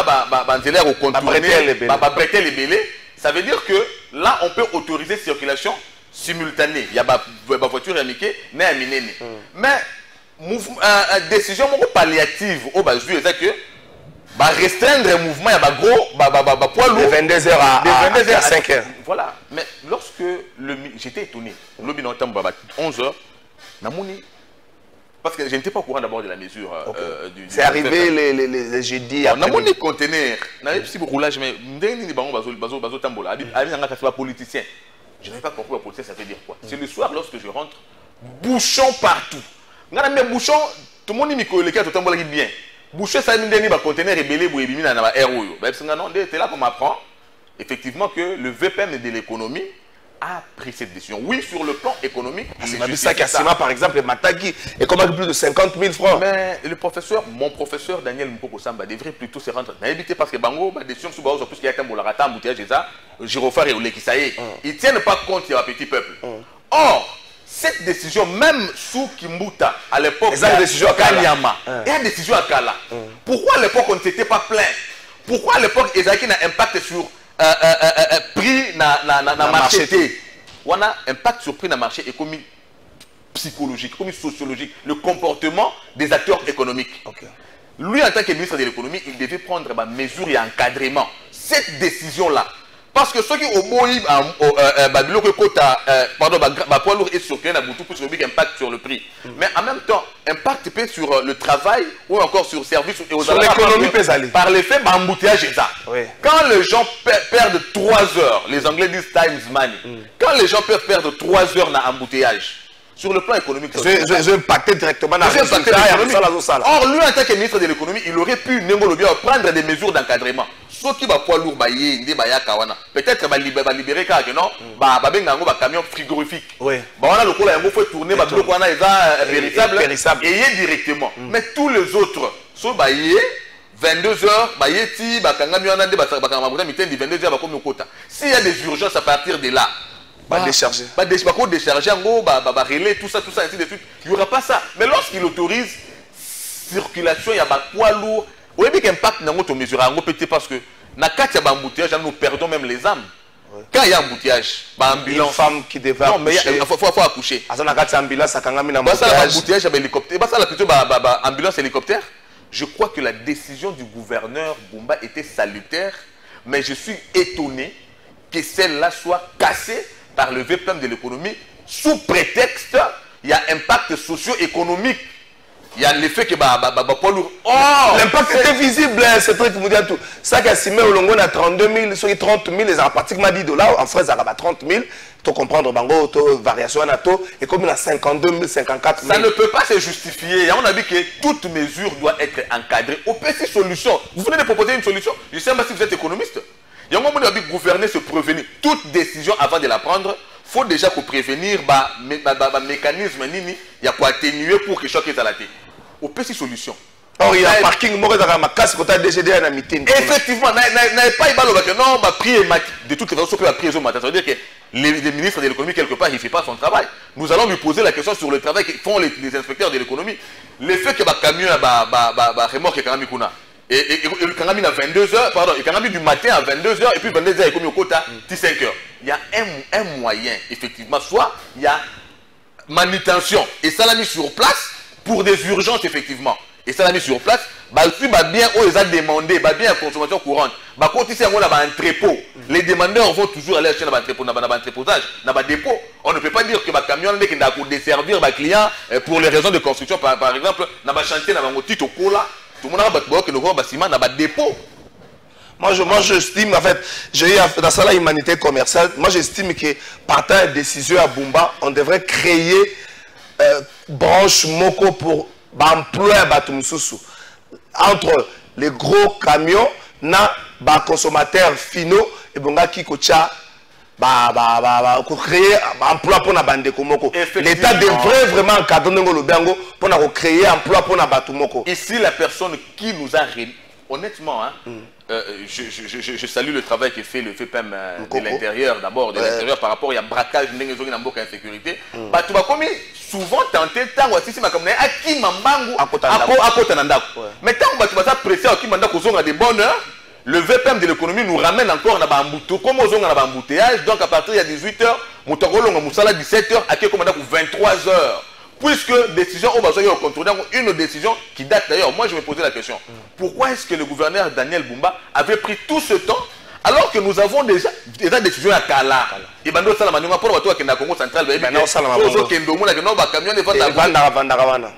Bantila est contourné, les belés. Ça veut dire que là, on peut autoriser circulation simultanée. Il y a des voitures amicales, mais décision palliative au bas du c'est que restreindre le mouvement, il y a gros poids lourd. De 22h à 5h. Voilà. Mais lorsque j'étais étonné, le 11h, parce que je n'étais pas au courant d'abord de la mesure. C'est arrivé les jeudis. On a mon conteneur, on a un petit roulage, mais politicien. Je n'avais pas compris le politicien, ça veut dire quoi. C'est le soir, lorsque je rentre, bouchon partout. On a des bouchons, tout le monde dit que bien. Boucher ça va conteneur rebelle pour éliminer na air oyo. Ba non, c'est là qu'on m'apprend effectivement que le VPM de l'économie a pris cette décision. Oui, sur le plan économique, c'est ça Kassima par exemple Matagi et comment plus de 50 000 francs. Mais le professeur, mon professeur Daniel Mpoko Samba devrait plutôt se rendre. N'habitez parce que bango ba décision sous bazo plus qu'il y a un bolagata embouteillage ça, gyrophare et Olekisaye. Ils tiennent pas compte il y a un petit peuple. Or cette décision, même sous Kimbuta, à l'époque, il y a une décision à Kanyama, il y a une décision à Kala. Pourquoi à l'époque on ne s'était pas plaint? Pourquoi à l'époque Ezaki a un impact sur prix na marché? On a un impact sur prix na marché économique, psychologique, sociologique, le comportement des acteurs économiques. Lui, en tant que ministre de l'économie, il devait prendre des mesures et encadrement. Cette décision-là, parce que ceux qui ont beau poids lourd et circulé n'a beaucoup plus de impact sur le prix. Mais en même temps, impact peut sur le travail ou encore sur le service et aux sur l'économie par l'effet embouteillage et ça. Quand les gens perdent 3 heures, les Anglais disent times money. Quand les gens peuvent perdre 3 heures dans l'embouteillage, sur le plan économique, je impacté directement dans le Or, lui, en tant que ministre de l'économie, il aurait pu prendre des mesures d'encadrement. Ceux qui va poids lourd, peut-être libérer car non, un camion frigorifique. On a le coup là, il faut tourner, périssable et directement. Mais tous les autres, ceux 22h, s'il y a des urgences à partir de là, décharger. Décharger en gros, relais, tout ça, ainsi de suite. Il n'y aura pas ça. Mais lorsqu'il autorise circulation, il y a un poids lourd. Vous voyez qu'il y a un impact dans notre mesure. Parce que dans le cas de l'embouteillage, nous perdons même les âmes. Quand il y a un embouteillage, une femme qui devait accoucher. Non, mais il faut accoucher. Dans la ambulance, ça a embouteillage, il y a un hélicoptère. Ambulance hélicoptère. je crois que la décision du gouverneur Bumba était salutaire, mais je suis étonné que celle-là soit cassée par le VPM de l'économie sous prétexte il y a impact socio-économique. Il y a l'effet que l'impact était visible, c'est truc vous dire tout. Ça qui a simé au longo à 32 000, sur 30 000, les ont pratiquement $10. En France, ça va 30 000. Tu comprendre, bango, variation à NATO, et comme il a 52 000, 54 000. Ça ne peut pas se justifier. On a dit que toute mesure doit être encadrée. Au petit solution. Vous venez de proposer une solution. Je ne sais pas si vous êtes économiste. Il y a un moment où on a dit gouverner, se prévenir. Toute décision avant de la prendre, il faut déjà prévenir le mécanisme, il y a quoi atténuer pour que chacun ait la tête. Au petit solution. Or, il y a un parking, ma casse quand tu as décédé à la meeting. Effectivement, n'avez pas que non, de toutes les façons, ça veut dire que les ministres de l'économie, quelque part, il ne fait pas son travail. Nous allons lui poser la question sur le travail que font les inspecteurs de l'économie. Le fait que le camion remorque quand même et quand même à 22h, pardon, et quand même du matin à 22h, et puis 22h, il est commis au quota 5h. Il y a un moyen, effectivement, soit il y a manutention, et ça l'a mis sur place pour des urgences, effectivement. Et ça l'a mis sur place, si bien ils ont demandé, bien consommation courante, quand ils sont dans un entrepôt, les demandeurs vont toujours aller acheter dans un entreposage, dans un dépôt. On ne peut pas dire que le camion est desservir les clients pour les raisons de construction, par exemple, dans un chantier, dans un titre au cola, tout le monde a un ciment dans un dépôt. Moi, j'estime, en fait, dans ça, la humanité commerciale, moi, j'estime que partant de décision à Bumba, on devrait créer branche Moko pour employer entre les gros camions, na consommateurs finaux et bonga qui kocha créer emploi pour na bande komoko. L'État devrait vraiment encadrer le bango pour créer emploi pour na batu moko. Ici, la personne qui nous a honnêtement, hein, je salue le travail que fait le FEPEM de l'intérieur, d'abord, de l'intérieur par rapport à braquage, insécurité. Tu vas comme souvent tenter, tant que si ma comme à qui mambangu, à côté mais tant que tu vas presser à qui manda à des bonnes heures, le VPM de l'économie nous ramène encore dans Bambouto, comme aux dans l'embouteillage, donc à partir de 18h, Moutagolo, Moussala 17h, à qui commande 23h. Puisque décision au besoin au contrôle, une décision qui date d'ailleurs. Moi je me posais la question, pourquoi est-ce que le gouverneur Daniel Bumba avait pris tout ce temps alors que nous avons déjà décision à Kala. Et ben d'autres salamandonga pour toi qui est dans Congo central,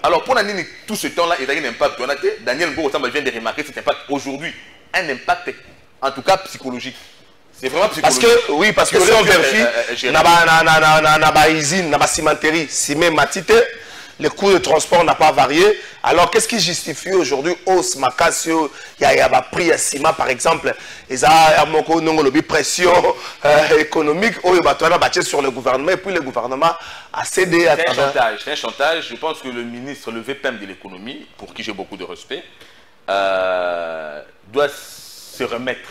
alors pour nani tout ce temps là il y a un impact. Daniel Bumba vient de remarquer cet impact aujourd'hui, un impact en tout cas psychologique. C'est vraiment psychologique. Parce que si on vérifie, na usine, na cimenterie, ciment matite, le coût de transport n'a pas varié. Alors qu'est-ce qui justifie aujourd'hui hausse Macasio, il y a un prix à ciment par exemple, ils ont une pression économique, sur le gouvernement et puis le gouvernement a cédé à c'est un chantage. Je pense que le ministre, le VPM de l'économie, pour qui j'ai beaucoup de respect, doit se remettre,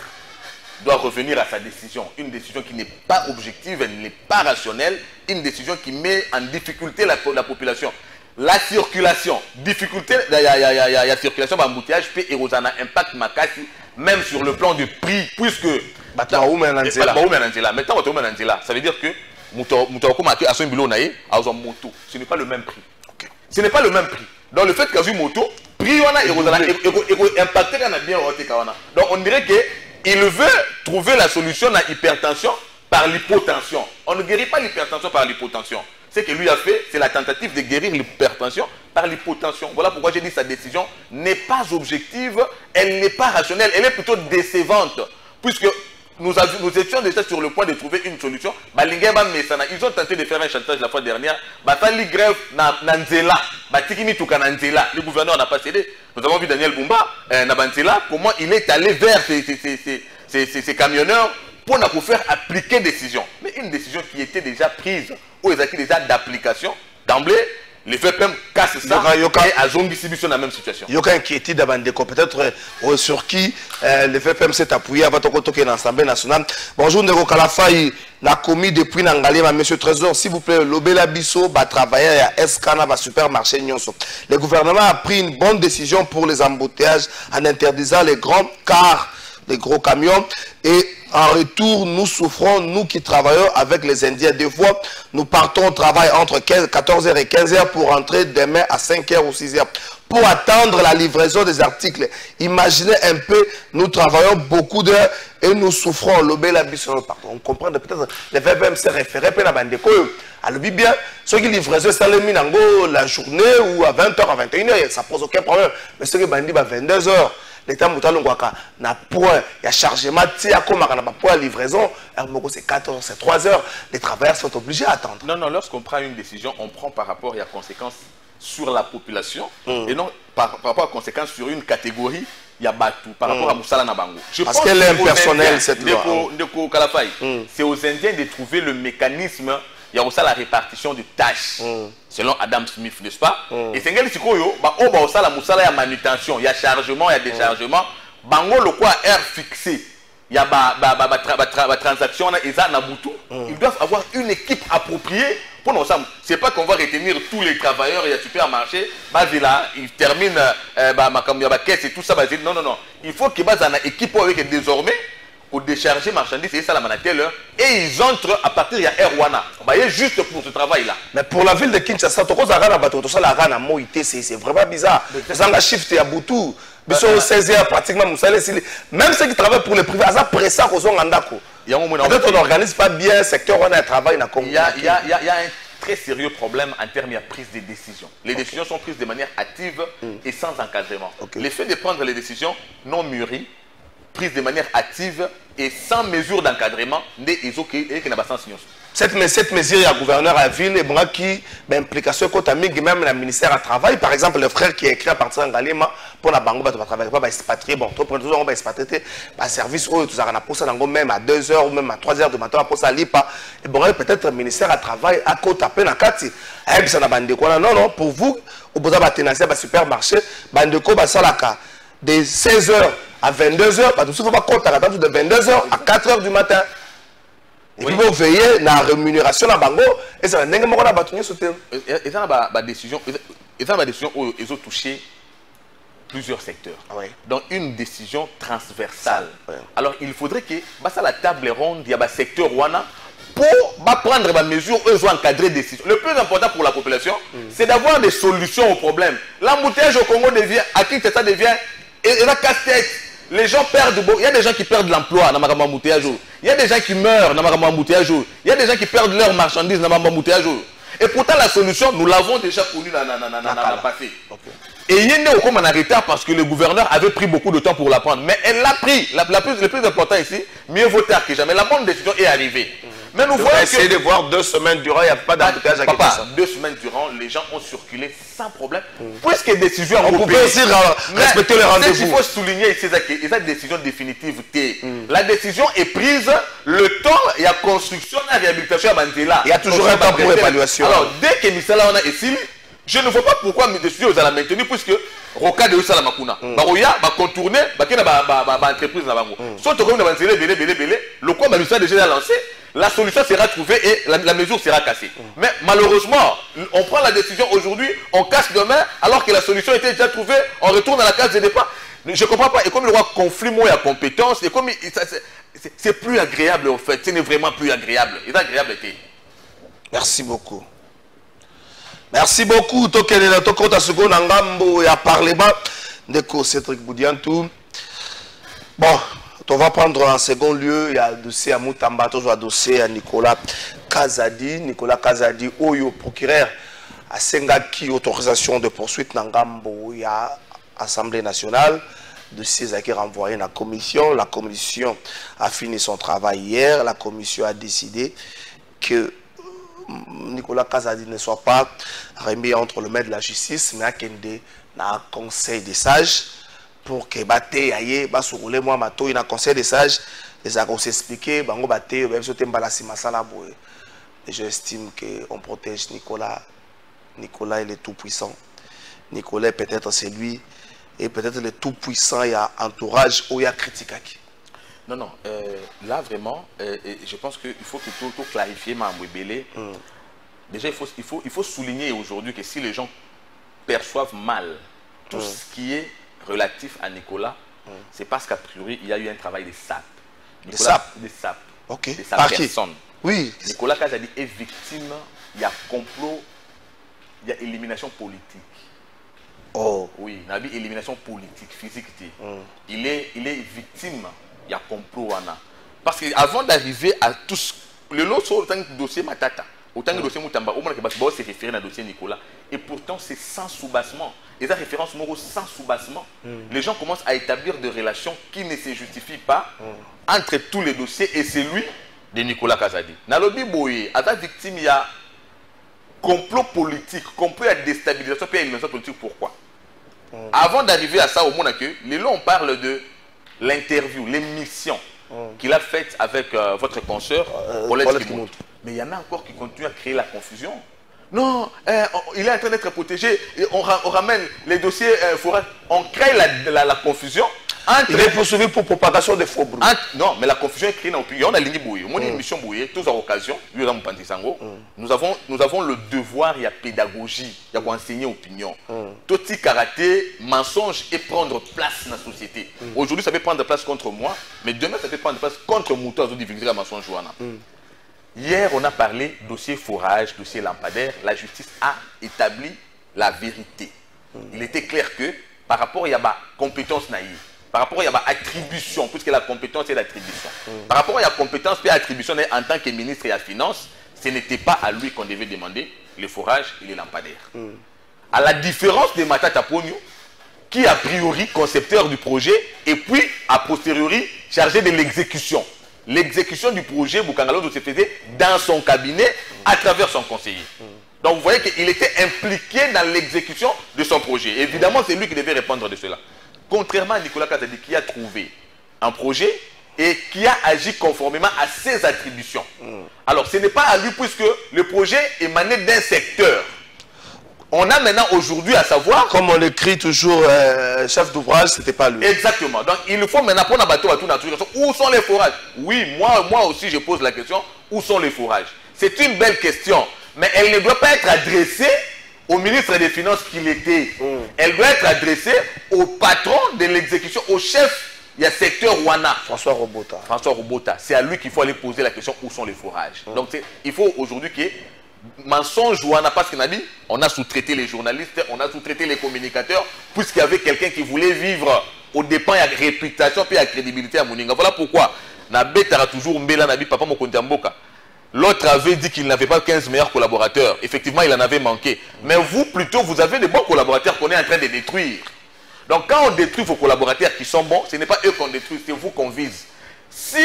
doit revenir à sa décision. Une décision qui n'est pas objective, elle n'est pas rationnelle, une décision qui met en difficulté la population. La circulation, difficulté, il y a circulation, l'embouteillage peut éroser un impact makasi, même sur le plan du prix, puisque ça veut dire que ce n'est pas le même prix. Ce n'est pas le même prix. Donc le fait qu'il y ait une moto, prix on a impacté quand on a bien donc on dirait que il veut trouver la solution à l'hypertension par l'hypotension. On ne guérit pas l'hypertension par l'hypotension. Ce que lui a fait, c'est la tentative de guérir l'hypertension par l'hypotension. Voilà pourquoi j'ai dit que sa décision n'est pas objective, elle n'est pas rationnelle, elle est plutôt décevante. Puisque nous étions déjà sur le point de trouver une solution. Ils ont tenté de faire un chantage la fois dernière. Le gouverneur n'a pas cédé. Nous avons vu Daniel Bumba, comment il est allé vers ces camionneurs pour nous faire appliquer décision. Mais une décision qui était déjà prise, ou ils ont déjà d'application, d'emblée, les VPM cassent ça et à Zongi Sibition dans la même situation. Il y a une inquiétude peut-être sur qui le VPM s'est appuyé avant de l'Assemblée nationale. Bonjour, Ndeko Kalafai, la commis depuis Nangalé, monsieur Trésor, s'il vous plaît, l'Obela Bisso va travailler à Escana, va supermarché Nyonso. Le gouvernement a pris une bonne décision pour les embouteillages en interdisant les grands cars, les gros camions et En retour, nous souffrons, nous qui travaillons avec les Indiens. Des fois, nous partons au travail entre 14h et 15h pour rentrer demain à 5h ou 6h pour attendre la livraison des articles. Imaginez un peu, nous travaillons beaucoup d'heures et nous souffrons. On comprend peut-être les verbes se référer à la bande. Alors bien, ceux qui livraison ça le minango la journée ou à 20h à 21h, ça pose aucun problème. Mais ceux qui bandit à 22h, l'état moutalongwaka n'a point, il y a chargement, il y a comme un point de livraison, c'est 4h, c'est 3h, les travailleurs sont obligés à attendre. Non, non, lorsqu'on prend une décision, on prend par rapport à conséquences sur la population et non par rapport à conséquences sur une catégorie. Il y a Batou par rapport à Moussala Nabango. Parce qu'elle est impersonnelle cette loi. C'est aux Indiens de trouver le mécanisme. Il y a aussi la répartition de tâches, selon Adam Smith, n'est-ce pas? Et c'est quel sikoyo, la Moussala, il y a manutention, il y a chargement, il y a déchargement. Bango le quoi air fixé. Il y a transaction, ils doivent avoir une équipe appropriée. Ce n'est pas qu'on va retenir tous les travailleurs et les supermarchés, ils terminent la caisse et tout ça. Non, non, non. Il faut qu'il y ait une équipe avec désormais pour décharger marchandises et ça la manatelle et ils entrent à partir de Erwana. Juste pour ce travail-là. Mais pour la ville de Kinshasa, c'est vraiment bizarre. Ils ont un shift à Boutou. Ils sont 16h pratiquement. Même ceux qui travaillent pour les privés, ils ont pressé à cause peut-être qu'on n'organise pas bien le secteur où on a un travail. Il y a un très sérieux problème en termes de prise de décision. Les décisions sont prises de manière active et sans encadrement. Le fait de prendre les décisions non mûries, prises de manière active et sans mesure d'encadrement, cette mesure, il y a un gouverneur à la ville et moi qui implication quand même le ministère à travail. Par exemple, le frère qui a écrit à partir de Galema pour la banque, va travailler, va expatrier. Bon, tout le monde va expatrier. Le service, tout ça, même à 2h ou même à 3h du matin, pour ça, et bon, peut-être le ministère à travail à côté à peine à 4. Non, non, pour vous, au bout d'un supermarché, bandeko, de 16h à 22h, parce qu'il ne faut pas compter à de 22h à 4h du matin. Et puis vous veillez à la rémunération à Bango et ça n'a pas de soutien. Et ça a une décision où ils ont touché plusieurs secteurs. Donc une décision transversale. Alors il faudrait que la table ronde, il y a un secteur Wana pour prendre des mesures, eux ont encadré des décisions. Le plus important pour la population, c'est d'avoir des solutions aux problèmes. L'embouteillage au Congo devient, à Kinshasa devient, et la casse-tête. Les gens perdent, il y a des gens qui perdent l'emploi dans ma embouteillage. Il y a des gens qui meurent dans ma embouteillage. Il y a des gens qui perdent leurs marchandises dans ma embouteillage. Et pourtant la solution, nous l'avons déjà connue dans le passé. Et il y a un retard parce que le gouverneur avait pris beaucoup de temps pour la prendre. Mais elle l'a pris. Le plus important ici, mieux vaut tard que jamais. La bonne décision est arrivée. Mais nous voyons essayer de voir 2 semaines durant, il n'y a pas d'embouteillage à Kinshasa. 2 semaines durant, les gens ont circulé sans problème. Puisque décision on pouvait aussi respecter les rendez-vous. Il faut souligner ici qu'il y a une décision définitive. La décision est prise, le temps, il y a construction, la réhabilitation à Bandela. Il y a toujours un temps pour évaluation. Alors, dès que Misala on a ici, je ne vois pas pourquoi mes décisions sont maintenues, puisque Roka de Usala Makuna. Baroya va contourner, entreprise na bango. Soit comme dans le quoi Balusa déjà lancé, la solution sera trouvée et la mesure sera cassée. Mais malheureusement, on prend la décision aujourd'hui, on casse demain, alors que la solution était déjà trouvée, on retourne à la case de départ. Je ne comprends pas. Et comme le roi conflit moins à compétence, et comme c'est plus agréable en fait, ce n'est vraiment plus agréable. Il est agréable. Merci beaucoup. Merci beaucoup. Tokenela tokota seconde ngambo ya parlement de Cédric Boudiantou. Bon, on va prendre en second lieu, il y a dossier à Moutamba, toujours un dossier à Nicolas Kazadi. Nicolas Kazadi, Oyo, procureur à Sengaki, autorisation de poursuite Nangambo, il y a Assemblée nationale. Dossier qui est renvoyé à la commission. La commission a fini son travail hier. La commission a décidé que Nicolas Kazadi ne soit pas remis entre le maître de la justice, mais à Kende, dans un conseil des sages, pour que Bate aye, Basourole, moi, Mato, il y a un conseil des sages, les a expliqué, Bango Bate, même si j'estime qu'on protège Nicolas. Nicolas, il est tout puissant. Nicolas, peut-être c'est lui, et peut-être le tout puissant, il y a entourage où il y a critique. Non, non, là vraiment, je pense qu'il faut que tout clarifier, Mamouébélé. Déjà, il faut souligner aujourd'hui que si les gens perçoivent mal tout ce qui est relatif à Nicolas, c'est parce qu'a priori, il y a eu un travail de SAP. Des SAP. Ok. Des SAP Par qui? personnes. Oui. Nicolas Kazadi est victime, il y a complot, il y a élimination politique. Oh. Oui, il y a élimination politique, physique. Il est victime, il y a complot. Parce qu'avant d'arriver à tous, le lot sur le dossier Matata, autant que dossier Moutamba, au moins que Basbo s'est référé à dossier Nicolas, et pourtant c'est sans soubassement. Les références moraux sans soubassement. Les gens commencent à établir des relations qui ne se justifient pas entre tous les dossiers et celui de Nicolas Kazadi. Nalobi Boye, à la victime, il y a complot politique, complot à déstabilisation et à élimination politique. Pourquoi? Avant d'arriver à ça, au monde que les lois, on parle de l'interview, l'émission qu'il a faite avec votre consoeur, Paulette Kimout. Mais il y en a encore qui continuent à créer la confusion. Non, il est en train d'être protégé. On ramène les dossiers forêts. On crée la confusion. Il est poursuivi pour propagation de faux bruits. Non, mais la confusion est créée dans le pays. On a ligne bouillée. On a une mission bouillée. Tous à occasion. Nous avons le devoir, il y a pédagogie, il y a enseigner opinion. Toti karaté, mensonge et prendre place dans la société. Aujourd'hui, ça peut prendre place contre moi, mais demain, ça peut prendre place contre Mouton, la mensonge. Hier, on a parlé dossier forage, dossier lampadaire. La justice a établi la vérité. Il était clair que par rapport à la compétence naïve, par rapport à l'attribution, puisque la compétence est l'attribution, par rapport à la compétence et l'attribution en tant que ministre et à finance, ce n'était pas à lui qu'on devait demander les forages et les lampadaires. À la différence de Matata Pogno, qui a priori concepteur du projet et puis a posteriori chargé de l'exécution. L'exécution du projet Boukangalo se faisait dans son cabinet à travers son conseiller. Donc vous voyez qu'il était impliqué dans l'exécution de son projet. Évidemment, c'est lui qui devait répondre de cela. Contrairement à Nicolas Kazadi qui a trouvé un projet et qui a agi conformément à ses attributions. Alors ce n'est pas à lui puisque le projet émanait d'un secteur. On a maintenant aujourd'hui à savoir... Comme on écrit toujours, chef d'ouvrage, ce n'était pas lui. Exactement. Donc il faut maintenant prendre un bateau à tout nature. Où sont les forages? Oui, moi aussi je pose la question, où sont les forages? C'est une belle question, mais elle ne doit pas être adressée au ministre des Finances qu'il était. Elle doit être adressée au patron de l'exécution, au chef, il y a secteur Rwanda. François Robota. François Robota. C'est à lui qu'il faut aller poser la question, où sont les forages? Donc il faut aujourd'hui qu'il y ait mensonge ou parce qu'on a dit, on a sous-traité les journalistes, on a sous-traité les communicateurs, puisqu'il y avait quelqu'un qui voulait vivre au dépens de la réputation et de la crédibilité à Moninga. Voilà pourquoi Nabé Tara toujours Mbela Nabi Papa Mokondiamboka. L'autre avait dit qu'il n'avait pas 15 meilleurs collaborateurs. Effectivement, il en avait manqué. Mais vous, plutôt, vous avez des bons collaborateurs qu'on est en train de détruire. Donc, quand on détruit vos collaborateurs qui sont bons, ce n'est pas eux qu'on détruit, c'est vous qu'on vise. Si,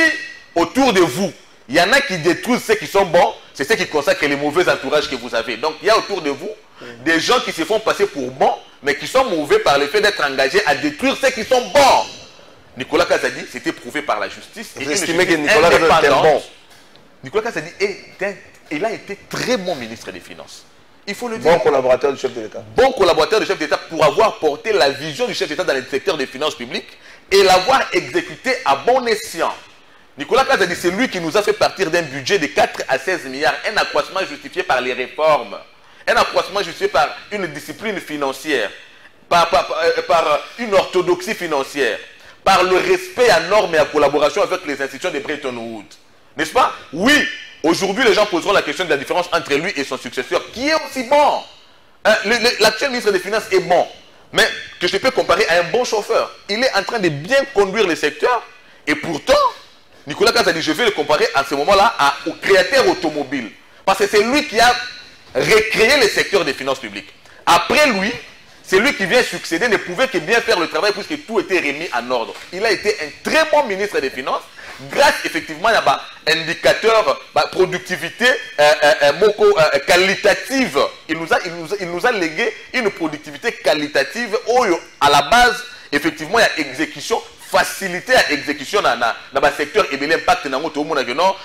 autour de vous, il y en a qui détruisent ceux qui sont bons, c'est ceux qui consacrent les mauvais entourages que vous avez. Donc, il y a autour de vous des gens qui se font passer pour bons, mais qui sont mauvais par le fait d'être engagés à détruire ceux qui sont bons. Nicolas Kazadi, c'était prouvé par la justice. Vous estimez que Nicolas Kazadi était bon? Nicolas Kazadi, il a été très bon ministre des Finances. Il faut le dire. Bon collaborateur du chef de l'État. Bon collaborateur du chef d'État pour avoir porté la vision du chef d'État dans le secteur des finances publiques et l'avoir exécuté à bon escient. Nicolas Kazadi, c'est lui qui nous a fait partir d'un budget de 4 à 16 milliards, un accroissement justifié par les réformes, un accroissement justifié par une discipline financière, par une orthodoxie financière, par le respect à normes et à collaboration avec les institutions de Bretton Woods. N'est-ce pas? Oui, aujourd'hui les gens poseront la question de la différence entre lui et son successeur, qui est aussi bon. L'actuel ministre des Finances est bon, mais que je peux comparer à un bon chauffeur. Il est en train de bien conduire le secteur, et pourtant, Nicolas Kazadi, je vais le comparer à ce moment-là au créateur automobile. Parce que c'est lui qui a recréé le secteur des finances publiques. Après lui, c'est lui qui vient succéder, ne pouvait que bien faire le travail puisque tout était remis en ordre. Il a été un très bon ministre des Finances, grâce effectivement à un indicateur productivité qualitative. Il nous a légué une productivité qualitative où à la base, effectivement, il y a exécution, facilité à exécution dans le secteur et l'impact dans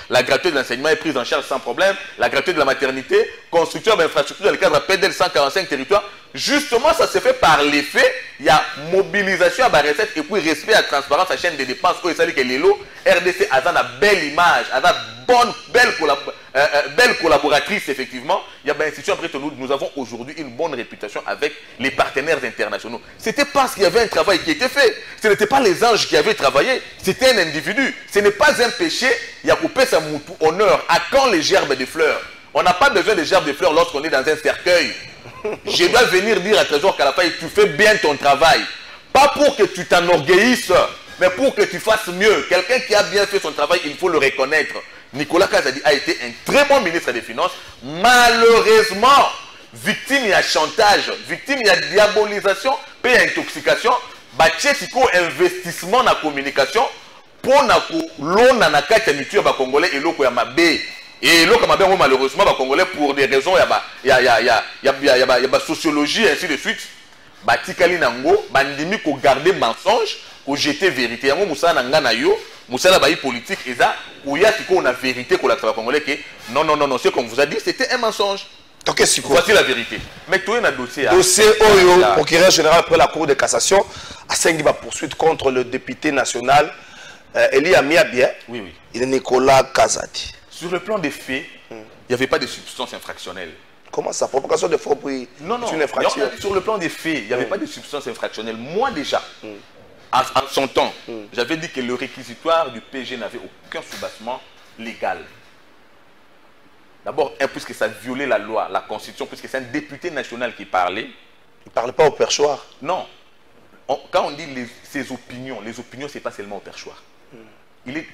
la gratuité de l'enseignement est prise en charge sans problème, la gratuité de la maternité, construction d'infrastructures dans le cadre PDL 145 territoires. Justement, ça se fait par l'effet, il y a mobilisation à la recette et puis respect à la transparence à la chaîne des dépenses. Où il s'agit que l'ELO, RDC a une belle image, a une belle collaboratrice, effectivement. Il y a une institution après nous avons aujourd'hui une bonne réputation avec les partenaires internationaux. C'était parce qu'il y avait un travail qui était fait. Ce n'était pas les anges qui avaient travaillé, c'était un individu. Ce n'est pas un péché, il y a coupé sa moutou honneur. À quand les gerbes de fleurs? On n'a pas besoin de gerbes de fleurs lorsqu'on est dans un cercueil. Je dois venir dire à Trésor Kalafaye, tu fais bien ton travail. Pas pour que tu t'enorgueillisses, mais pour que tu fasses mieux. Quelqu'un qui a bien fait son travail, il faut le reconnaître. Nicolas Kazadi a été un très bon ministre des Finances. Malheureusement, victime il y a chantage, victime il y a diabolisation, puis il y a intoxication. Baché tiko investissement dans la communication pour l'on na kati ya mutuelle ba congolais et loko ya mabe. Et loko mabe malheureusement ba congolais pour des raisons il y a sociologie ainsi de suite. Batikali nango bandimi ko garder mensonge, ko jeter vérité. Yango musala na ngana yo, musala ba politique eza koya tiko on a vérité ko la congolais que non, ce qu'on vous a dit c'était un mensonge. Voici la vérité. Mais tout est un dossier. Dossier Oyo, procureur général après la Cour de cassation, a cinq poursuite contre le député national Eli Amiabia. Oui. Il est Nicolas Kazadi. Sur le plan des faits, il n'y avait pas de substance infractionnelle. Comment ça? Provocation de faux prix? Non. C'est une infraction. Sur le plan des faits, il n'y avait pas de substance infractionnelle. Moi déjà, en son temps, j'avais dit que le réquisitoire du PG n'avait aucun soubassement légal. D'abord, puisque ça violait la loi, la Constitution, puisque c'est un député national qui parlait. Il ne parlait pas au perchoir. Non. Quand on dit ses opinions, les opinions, ce n'est pas seulement au perchoir.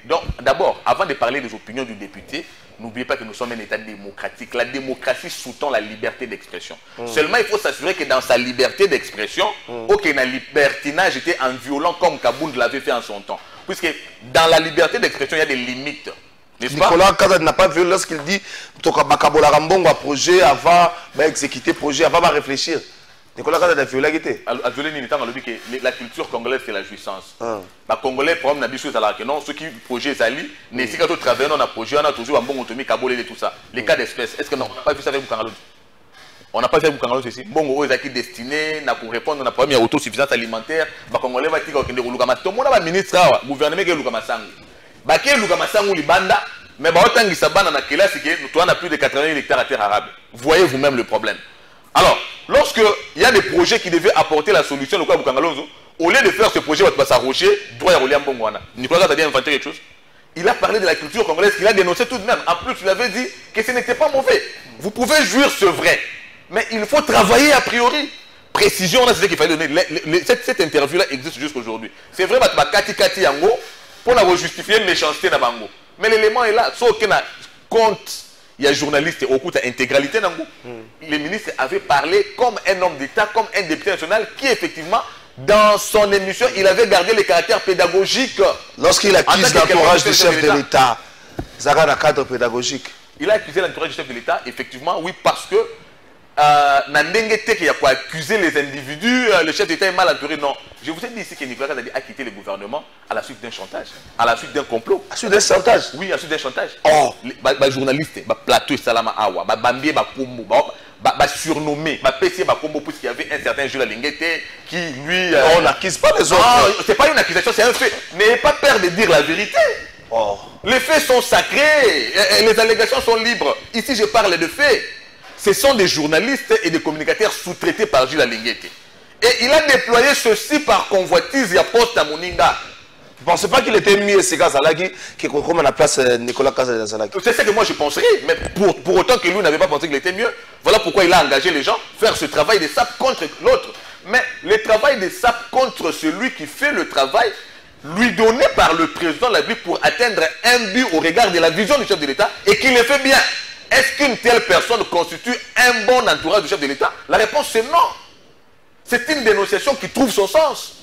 Donc, d'abord, avant de parler des opinions du député, n'oubliez pas que nous sommes un État démocratique. La démocratie sous-tend la liberté d'expression. Seulement, il faut s'assurer que dans sa liberté d'expression, aucun libertinage était en violent comme Kabound l'avait fait en son temps. Puisque dans la liberté d'expression, il y a des limites. Nicolas Kazadi n'a pas vu lorsqu'il dit Bakabola Rambongo a projet avant d'exécuter projet, avant de réfléchir. Nicolas Kazadi a violé la guité. A violé que la culture congolaise c'est la jouissance. Les Congolais, par exemple, non, ceux qui projet Zali, mais si quand on travaille dans un projet, on a toujours un bon autonomie, Kabolé et tout ça. Les cas d'espèce, est-ce que non, on n'a pas vu ça avec Boukangalou? On n'a pas fait Boukangalou ici. Bon, on est destiné pour répondre à la première autosuffisance alimentaire. Les Congolais vont dire que tout le monde a un ministre, le gouvernement qui est Lukamasangu. Baké Lukamasangu Libanda, mais autant que ça banane na kela c'est que nous avons plus de 80 000 hectares à terre arabe. Voyez vous-même le problème. Alors, lorsque il y a des projets qui devaient apporter la solution au cas Boukangalonzo, au lieu de faire ce projet, on va s'arrocher, droit à Roliam Bongwana. Nicolas Kazadi a inventé quelque chose. Il a parlé de la culture congolaise qu'il a dénoncé tout de même. En plus, il avait dit que ce n'était pas mauvais. Vous pouvez jouir ce vrai, mais il faut travailler a priori. Précision, c'est ce qu'il fallait donner. Cette interview-là existe jusqu'aujourd'hui. C'est vrai, Kati Yango, pour justifier une méchanceté dans Bango. Mais l'élément est là. Sauf qu'il y a compte, il y a journaliste au coup de intégralité dans le ministre avait parlé comme un homme d'État, comme un député national qui effectivement, dans son émission, il avait gardé le caractère pédagogique. Lorsqu'il accuse l'entourage du chef de l'État, ça a un cadre pédagogique. Il a accusé l'entourage du chef de l'État, effectivement, oui, parce que il a quoi accuser les individus, le chef d'État est mal entouré. Non, je vous ai dit ici que Nicolas Kazadi a quitté le gouvernement à la suite d'un chantage, à la suite d'un complot. À la suite d'un chantage? Oui, à la suite d'un chantage. Oh, les journalistes, plateau Salama Awa, Bambié, Kombo, surnommé, PC, Kombo, puisqu'il y avait un certain Jules Lingete qui lui. On n'accuse pas les autres. Non, c'est pas une accusation, c'est un fait. N'ayez pas peur de dire la vérité. Oh. Les faits sont sacrés, les allégations sont libres. Ici, je parle de faits. Ce sont des journalistes et des communicateurs sous-traités par Jules Lingete. Et il a déployé ceci par convoitise et poste à Moninga. Vous ne pensez pas qu'il était mieux ces gars Zalagi qui comme à la place Nicolas Kazadi Zalagi? C'est ce que moi je penserais, mais pour autant que lui n'avait pas pensé qu'il était mieux, voilà pourquoi il a engagé les gens à faire ce travail de sape contre l'autre. Mais le travail de sape contre celui qui fait le travail lui donné par le président de la République pour atteindre un but au regard de la vision du chef de l'État et qu'il le fait bien. Est-ce qu'une telle personne constitue un bon entourage du chef de l'État? La réponse c'est non. C'est une dénonciation qui trouve son sens.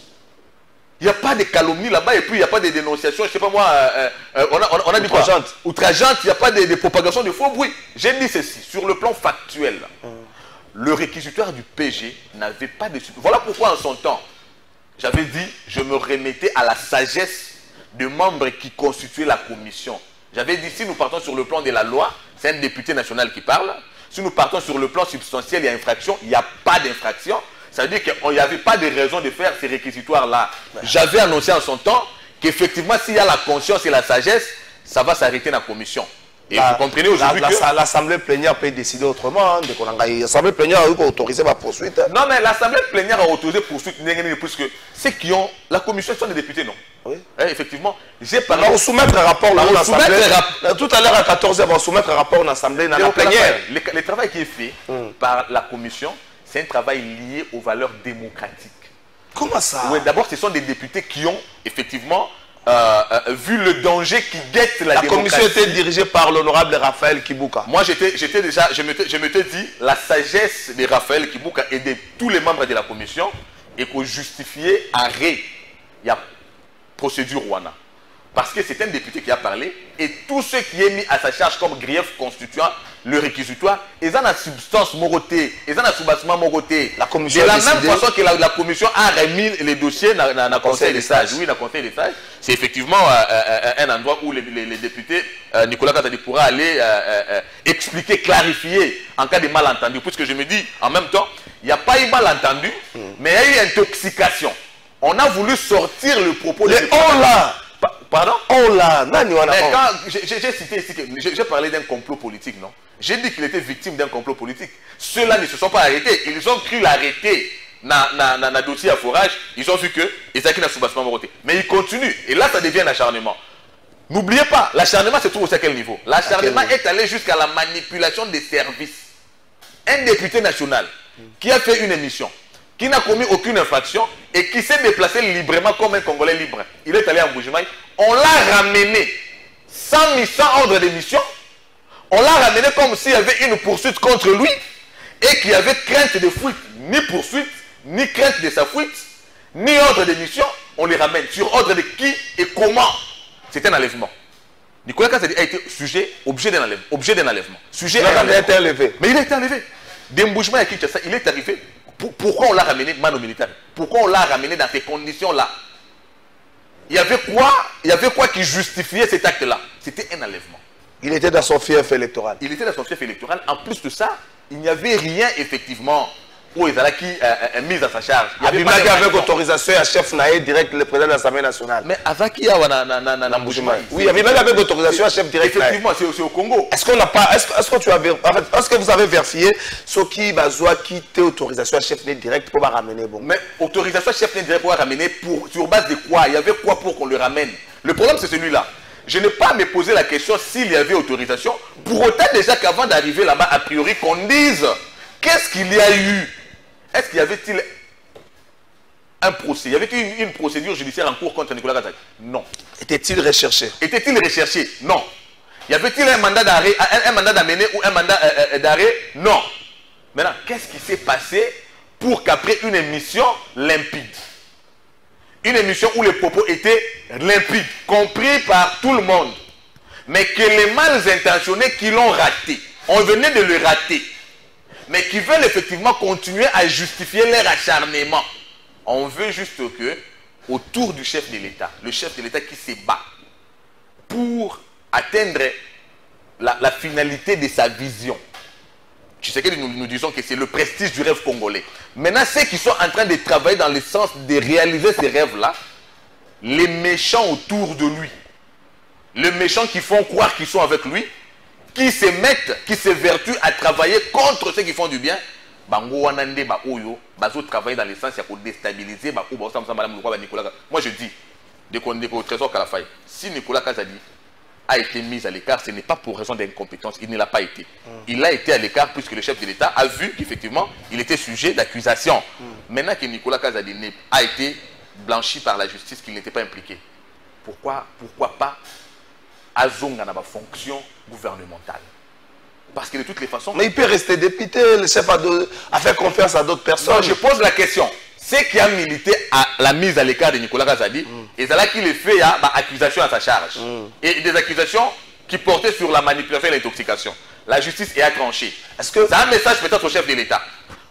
Il n'y a pas de calomnie là-bas et puis il n'y a pas de dénonciation, je ne sais pas moi, on a dit quoi? Outrageante, il n'y a pas de propagation de faux bruits. J'ai dit ceci, sur le plan factuel, le réquisitoire du PG n'avait pas de... Voilà pourquoi en son temps, j'avais dit, je me remettais à la sagesse des membres qui constituaient la commission. J'avais dit, si nous partons sur le plan de la loi, c'est un député national qui parle. Si nous partons sur le plan substantiel, il y a infraction, il n'y a pas d'infraction. Ça veut dire qu'il n'y avait pas de raison de faire ces réquisitoires-là. J'avais annoncé en son temps qu'effectivement, s'il y a la conscience et la sagesse, ça va s'arrêter dans la commission. Et vous comprenez aujourd'hui que... L'Assemblée plénière peut décider autrement. L'Assemblée plénière a autorisé ma poursuite. Non, mais l'Assemblée plénière a autorisé poursuite, puisque ceux qui ont... La commission sont des députés, non? Oui. Effectivement. J'ai parlé... On va soumettre un rapport à l'Assemblée. Tout à l'heure à 14h, on va soumettre un rapport à l'Assemblée dans la plénière. Le travail qui est fait par la commission, c'est un travail lié aux valeurs démocratiques. Comment ça? Oui, d'abord, ce sont des députés qui ont effectivement... vu le danger qui guette la démocratie. La commission était dirigée par l'honorable Raphaël Kibuka. Moi, je m'étais dit, la sagesse de Raphaël Kibuka et de tous les membres de la commission et qu'on justifiait arrêt. Il y a procédure Rwanda. Parce que c'est un député qui a parlé et tout ce qui est mis à sa charge comme grief constituant le réquisitoire, ils ont la substance morotée, ils ont la soubassement morotée. La commission de la même façon que la commission a remis les dossiers dans le conseil des sages. Oui, dans le conseil des sages, c'est effectivement un endroit où les députés, Nicolas Kazadi pourra aller expliquer, clarifier en cas de malentendu. Puisque je me dis, en même temps, il n'y a pas eu malentendu, mais il y a eu intoxication. On a voulu sortir le propos de... On l'a. Pardon? On l'a. J'ai cité ici que j'ai parlé d'un complot politique, non? J'ai dit qu'il était victime d'un complot politique. Ceux-là ne se sont pas arrêtés. Ils ont cru l'arrêter dans le dossier à forage. Ils ont vu que Isaac n'a soubassement moroté. Mais ils continuent. Et là, ça devient un acharnement. N'oubliez pas, l'acharnement se trouve aussi à quel niveau? L'acharnement est allé jusqu'à la manipulation des services. Un député national qui a fait une émission, qui n'a commis aucune infraction et qui s'est déplacé librement comme un Congolais libre. Il est allé à Mbujimaï. On l'a ramené sans ordre de mission. On l'a ramené comme s'il y avait une poursuite contre lui et qu'il y avait crainte de fuite. Ni poursuite, ni crainte de sa fuite, ni ordre de mission. On les ramène. Sur ordre de qui et comment? C'est un enlèvement. Nicolas Kazadi a été objet d'un enlèvement. Sujet il a été enlevé. Mais il a été enlevé. D'Embouchement à Kinshasa, il est arrivé. Pourquoi on l'a ramené mano militaire? Pourquoi on l'a ramené dans ces conditions-là? Il y avait quoi qui justifiait cet acte-là? C'était un enlèvement. Il était dans son fief électoral. Il était dans son fief électoral. En plus de ça, il n'y avait rien effectivement où il qui mise à sa charge. Il y avait pas avec autorisation à chef Naé direct le président de l'Assemblée nationale. Mais Azaki a Mbujimaï. Oui, il y avait même avec autorisation à chef direct. Effectivement, c'est au Congo. Est-ce qu'on n'a pas, est-ce que vous avez vérifié ce qui va quitter autorisation à chef direct pour ramener bon? Mais autorisation à chef direct pour ramener sur base de quoi? Il y avait quoi pour qu'on le ramène? Le problème c'est celui-là. Je n'ai pas à me poser la question s'il y avait autorisation. Pour autant déjà qu'avant d'arriver là-bas, a priori qu'on dise qu'est-ce qu'il y a eu. Est-ce qu'il y avait-il un procès? Y avait-il une procédure judiciaire en cours contre Nicolas Kazadi? Non. Était-il recherché? Était-il recherché? Non. Y avait-il un mandat d'arrêt, un mandat d'amener ou un mandat d'arrêt? Non. Maintenant, qu'est-ce qui s'est passé pour qu'après une émission limpide, une émission où les propos étaient limpides, compris par tout le monde, mais que les mal intentionnés qui l'ont raté, on venait de le rater, mais qui veulent effectivement continuer à justifier leur acharnement. On veut juste que, autour du chef de l'État, le chef de l'État qui se bat pour atteindre la finalité de sa vision. Tu sais que nous disons que c'est le prestige du rêve congolais. Maintenant, ceux qui sont en train de travailler dans le sens de réaliser ces rêves-là, les méchants autour de lui, les méchants qui font croire qu'ils sont avec lui, qui se mettent, qui se vertuent à travailler contre ceux qui font du bien, moi je dis, dès qu'on est au trésor Kalafaye, si Nicolas Kazadi a été mis à l'écart, ce n'est pas pour raison d'incompétence, il ne l'a pas été. Il a été à l'écart puisque le chef de l'État a vu qu'effectivement, il était sujet d'accusation. Maintenant que Nicolas Kazadi a été blanchi par la justice, qu'il n'était pas impliqué, pourquoi pas Azonga n'a pas fonction gouvernementale? Parce que de toutes les façons... Mais il peut rester député, le chef a fait confiance à d'autres personnes. Non, je pose la question. Ceux qui a milité à la mise à l'écart de Nicolas Kazadi, et c'est là qu'il est fait à accusation à sa charge. Et des accusations qui portaient sur la manipulation et l'intoxication. La justice est tranchée. Est-ce que c'est un message peut-être au chef de l'État?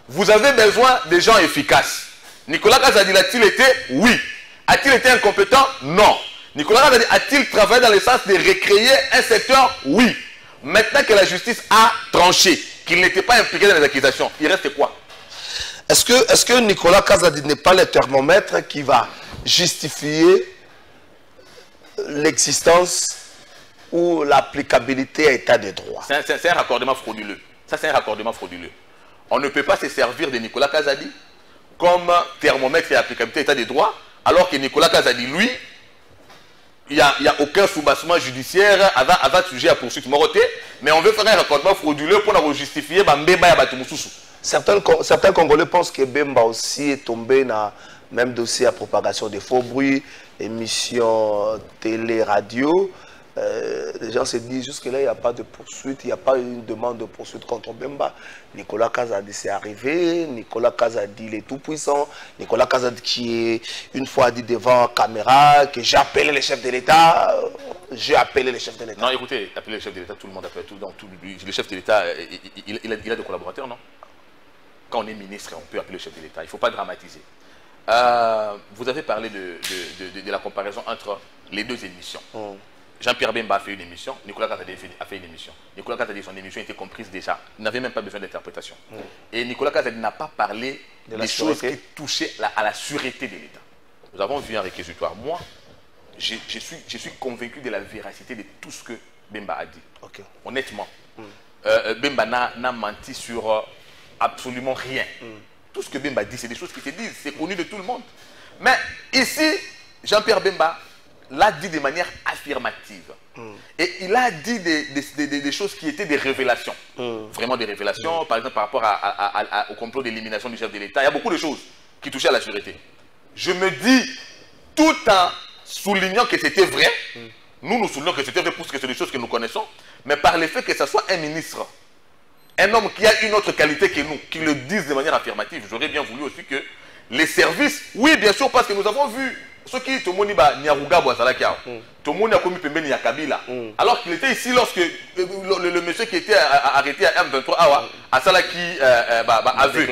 Vous avez besoin de gens efficaces. Nicolas Kazadi a-t-il été? Oui. A-t-il été incompétent? Non. Nicolas Kazadi a-t-il travaillé dans le sens de recréer un secteur? Oui. Maintenant que la justice a tranché, qu'il n'était pas impliqué dans les accusations, il reste quoi? Est-ce que Nicolas Kazadi n'est pas le thermomètre qui va justifier l'existence ou l'applicabilité à état de droit. C'est un raccordement frauduleux. Ça, c'est un raccordement frauduleux. On ne peut pas se servir de Nicolas Kazadi comme thermomètre et applicabilité à état de droit, alors que Nicolas Kazadi, lui, il n'y a aucun soubassement judiciaire avant sujet à poursuite Moroté, mais on veut faire un raccordement frauduleux pour justifier Bambeba et Batumususu. Certains Congolais pensent que Bemba aussi est tombé dans le même dossier à propagation de faux bruits, émissions télé, radio. Les gens se disent jusque-là, il n'y a pas de poursuite, il n'y a pas une demande de poursuite contre Bemba. Nicolas Kazadi c'est arrivé, Nicolas Kazadi il est tout puissant, Nicolas Kazadi qui est une fois dit devant caméra que j'ai appelé le chef de l'État, j'ai appelé le chef de l'État. Non, écoutez, appeler le chef de l'État, tout le monde appelle, le chef de l'État, il a des collaborateurs, non? Quand on est ministre, on peut appeler le chef de l'État, il ne faut pas dramatiser. Vous avez parlé de la comparaison entre les deux émissions. Jean-Pierre Bemba a fait une émission, Nicolas Kazadi a fait une émission. Nicolas Kazadi, son émission était comprise déjà. Il n'avait même pas besoin d'interprétation. Et Nicolas Kazadi n'a pas parlé des choses qui touchaient à la sûreté de l'État. Nous avons vu un réquisitoire. Moi, je suis convaincu de la véracité de tout ce que Bemba a dit. Okay. Honnêtement. Bemba n'a menti sur absolument rien. Tout ce que Bemba dit, c'est des choses qui se disent. C'est connu de tout le monde. Mais ici, Jean-Pierre Bemba l'a dit de manière affirmative. Et il a dit des choses qui étaient des révélations. Vraiment des révélations, par exemple par rapport au complot d'élimination du chef de l'État. Il y a beaucoup de choses qui touchaient à la sûreté. Je me dis, tout en soulignant que c'était vrai, nous soulignons que c'était vrai parce que c'est des choses que nous connaissons, mais par le fait que ce soit un ministre, un homme qui a une autre qualité que nous, qui le dise de manière affirmative, j'aurais bien voulu aussi que les services, oui bien sûr, parce que nous avons vu ce qui est Tomoni Nyaruga Boazalakia, Tomoni a commis Pembeni Yakabila. Alors qu'il était ici lorsque le monsieur qui était arrêté à M23 Awa, à Salaki a vu.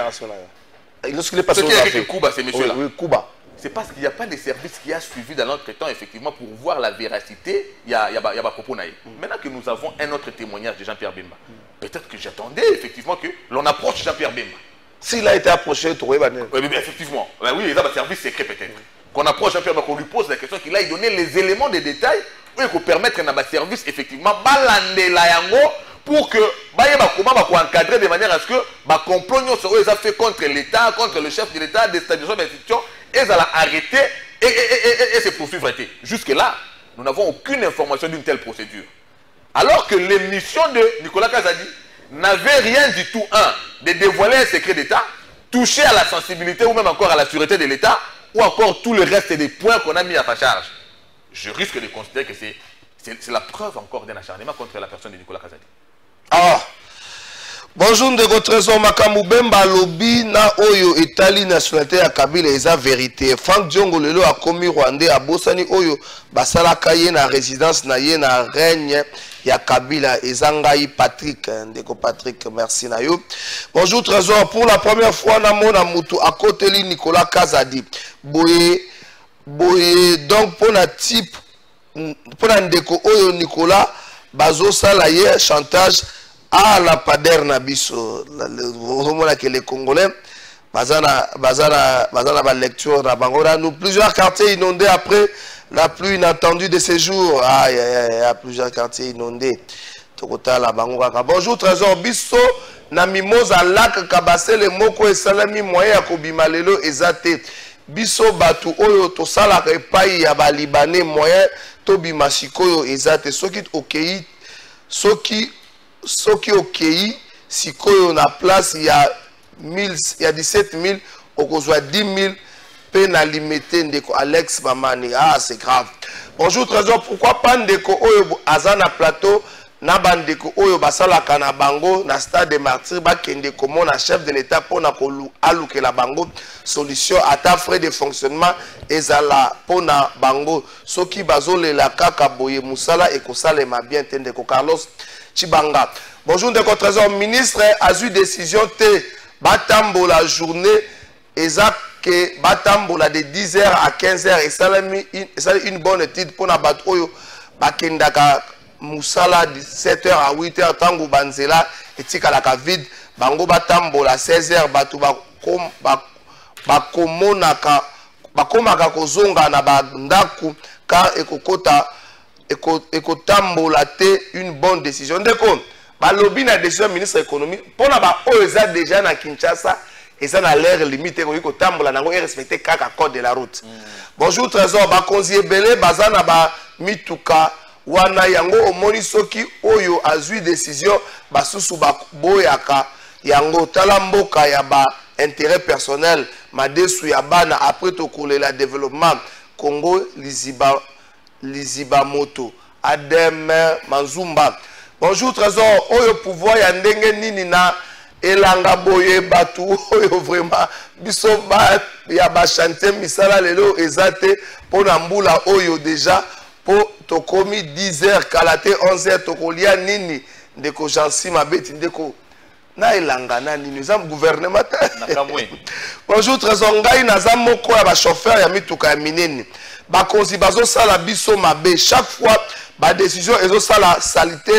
Lorsqu'il est passé ce qui est avec Kuba, ces messieurs-là. Oui, Kuba. C'est parce qu'il n'y a pas de service qui a suivi dans notre temps, effectivement, pour voir la véracité. Il y a pas propos naïf. Maintenant que nous avons un autre témoignage de Jean-Pierre Bemba, peut-être que j'attendais effectivement que l'on approche Jean-Pierre Bemba. S'il a été approché, tu vois, effectivement. Oui, il y a un service secret peut-être. Qu'on approche Jean-Pierre Bemba, qu'on lui pose la question, qu'il a donné les éléments de détail pour permettre à un service, effectivement, balander la yango pour que encadrer de manière à ce que les complots soient faits contre l'État, contre le chef de l'État, des institutions, et ça l'a arrêté et se poursuivre. Jusque-là, nous n'avons aucune information d'une telle procédure. Alors que l'émission de Nicolas Kazadi n'avait rien du tout, de dévoiler un secret d'État, toucher à la sensibilité ou même encore à la sûreté de l'État, ou encore tout le reste des points qu'on a mis à sa charge. Je risque de considérer que c'est la preuve encore d'un acharnement contre la personne de Nicolas Kazadi. Ah, bonjour Ndeko Trésor Makambu Bemba Lobi na oyo Italie nationalité ya Kabila eza vérité. Frank Diongo lelo a commis Rwandais a Bosani oyo basala kaye na résidence na ye na règne ya Kabila ezangai Patrick Ndeko Patrick merci na yo. Bonjour Trésor, pour la première fois na mona mutu à côté li Nicolas Kazadi. Boye donc pour la type pour Ndeko oyo Nicolas bazo sala ye chantage à la pader nabiso. Vous voyez que les Congolais bazana lecture na bangora nous plusieurs quartiers inondés après la pluie inattendue de ces jours. Il y a plusieurs quartiers inondés. Bonjour Trésor biso na mimosa lac kabase le moko esalami moyen ya kobima lelo ezate biso batu oyo to sala repai ya ba libanais moyen to bima sikoyo ezate soki okei soki okei sikoyo na place il y a 17 000 okozwa 10 000 pe na limité ndeko Alex Mamani. Ah c'est grave. Bonjour Trésor, pourquoi pas ndeko oyo azana plateau na bandeko oyo basalaka na bango na stade de martyrs bakende komona chef de l'État pona ko alukela bango solution ata frais de fonctionnement ezala pona bango soki bazolela kaka boye musala ekosalema bien ndeko Carlos Chibanga. Bonjour Ndeko Trésor, ministre a eu décision te batambola journée exact que batambola de 10h à 15h et ça une bonne étude pour na batoyo bakendaka musala de 7h à 8h tango banzela etika la vide bango batambola 16h batu bakomonaka bakomaka kozonga na bandaku car ekokota ekotambola te une bonne décision. Ndeko, balobi na décision ministre de l'économie, pour na ba oza déjà na Kinshasa, et ça na l'air limité, ekotambola nango et respecter kaka code de la route. Bonjour Trésor, ba konzi belé bazana ba mituka wana yango omoni soki oyo azui décision basusu ba boyaka yango tala mboka ya ba intérêt personnel madesu ya bana après to kolela développement Congo Liziba Moto Adem Manzumba. Bonjour Trésor, oyo pouvoir ya ndenge nini na elanga boye batu oyo vraiment biso ba ya ba chanter misala lelo ezate pona mbula oyo déjà po tokomi 10h kalate 11h tokolia nini ndeko jansi mabeti ndeko na elanga na nini za gouvernement. Bonjour Trésor ngai naza moko ya ba chauffeur ya mituka ya minene bakonzi bazo sala biso mabe chaque fois ba décision ezo sala salité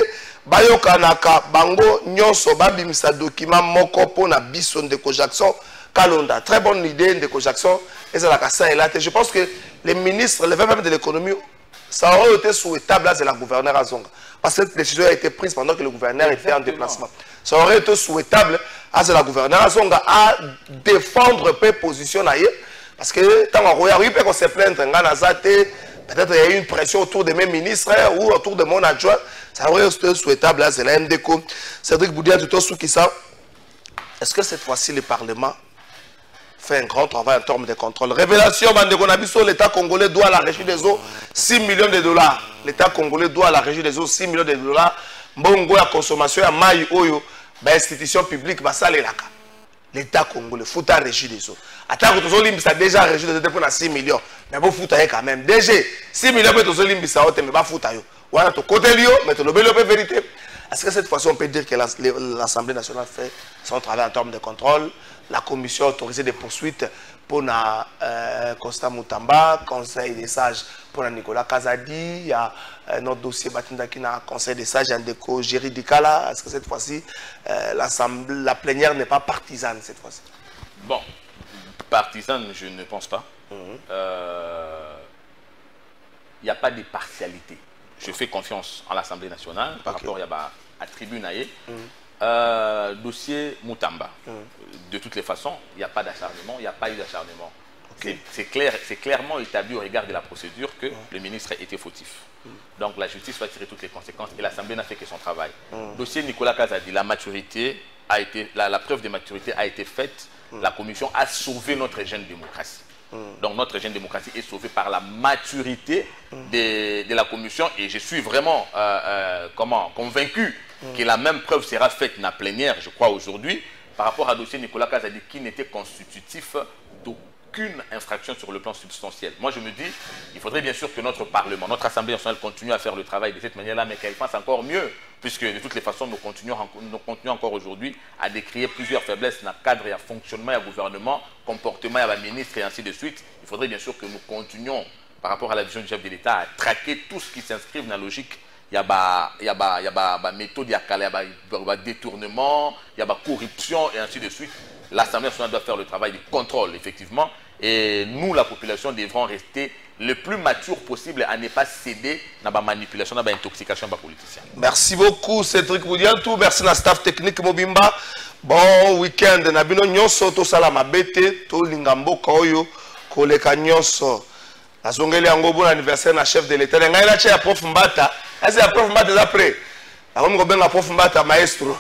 bayokanaka bango nyonso babimisa document moko pona biso ndeko Jackson Kalonda. Très bonne idée ndeko Jackson ezalaka ça elate. Je pense que les ministres, les membres de l'économie, ça aurait été souhaitable là c'est la gouverneure Azonga parce que cette décision a été prise pendant que le gouverneur était en déplacement. Ça aurait été souhaitable à la gouverneure Azonga à défendre peu position ailleurs parce que tant qu'on se plaint peut-être il y a eu une pression autour de mes ministres ou autour de mon adjoint. Ça aurait été souhaitable là c'est la MDCO. Cédric Boudia tout sous qui ça. Est-ce que cette fois-ci le Parlement fait un grand travail en termes de contrôle? Révélation, l'État congolais doit à la régie des eaux 6 millions de dollars. L'État congolais doit à la régie des eaux 6 millions de dollars. Bongo la consommation à maille oyo, institution publique, l'État congolais fout à régie des eaux. Attends, que ça déjà régie des eaux pour 6 millions. Mais vous foutez quand même. DG, 6 millions, mais vous avez ça, mais vous foutez. Voilà, tu côté Lio, mais tu le vérité. Est-ce que cette fois-ci, on peut dire que l'Assemblée nationale fait son travail en termes de contrôle? La commission a autorisé des poursuites pour Costa Moutamba, conseil des sages pour Nicolas Kazadi, il y a notre dossier Batindaki na conseil des sages, Ndeko Jéridikala. Est-ce que cette fois-ci, la plénière n'est pas partisane cette fois-ci? Bon, partisane, je ne pense pas. Il n'y a pas de partialité. Je fais confiance en l'Assemblée nationale par rapport à Tribune Aye. Dossier Moutamba. De toutes les façons, il n'y a pas d'acharnement, il n'y a pas eu d'acharnement. C'est clairement établi au regard de la procédure que le ministre était fautif. Donc la justice va tirer toutes les conséquences et l'Assemblée n'a fait que son travail. Dossier Nicolas Kazadi, la maturité a été, la preuve de maturité a été faite. La commission a sauvé notre jeune démocratie. Donc notre jeune démocratie est sauvée par la maturité de la commission et je suis vraiment convaincu que la même preuve sera faite dans la plénière, je crois, aujourd'hui, par rapport à dossier Nicolas Kazadi qui n'était constitutif d'aucune infraction sur le plan substantiel. Moi, je me dis, il faudrait bien sûr que notre Parlement, notre Assemblée nationale continue à faire le travail de cette manière-là, mais qu'elle fasse encore mieux, puisque de toutes les façons, nous continuons encore aujourd'hui à décrire plusieurs faiblesses dans le cadre et fonctionnement et gouvernement, comportement et ministre et ainsi de suite. Il faudrait bien sûr que nous continuions, par rapport à la vision du chef de l'État, à traquer tout ce qui s'inscrit dans la logique. Il y a méthode, il y a détournement, il y a corruption et ainsi de suite. L'Assemblée nationale doit faire le travail de contrôle, effectivement. Et nous, la population, devrons rester le plus mature possible à ne pas céder à la manipulation, à l'intoxication des politiciens. Merci beaucoup, Cédric Boudiantou. Merci à la staff technique Mobimba. Bon week-end. Nabino nyonso to salama bete to lingambo koyo koleka nyonso. Azongeli yango bon anniversaire na chef de l'État. Ngai na chia prof Mbata. Est-ce que prof Mbata est après? Comme on a prof Mbata maestro.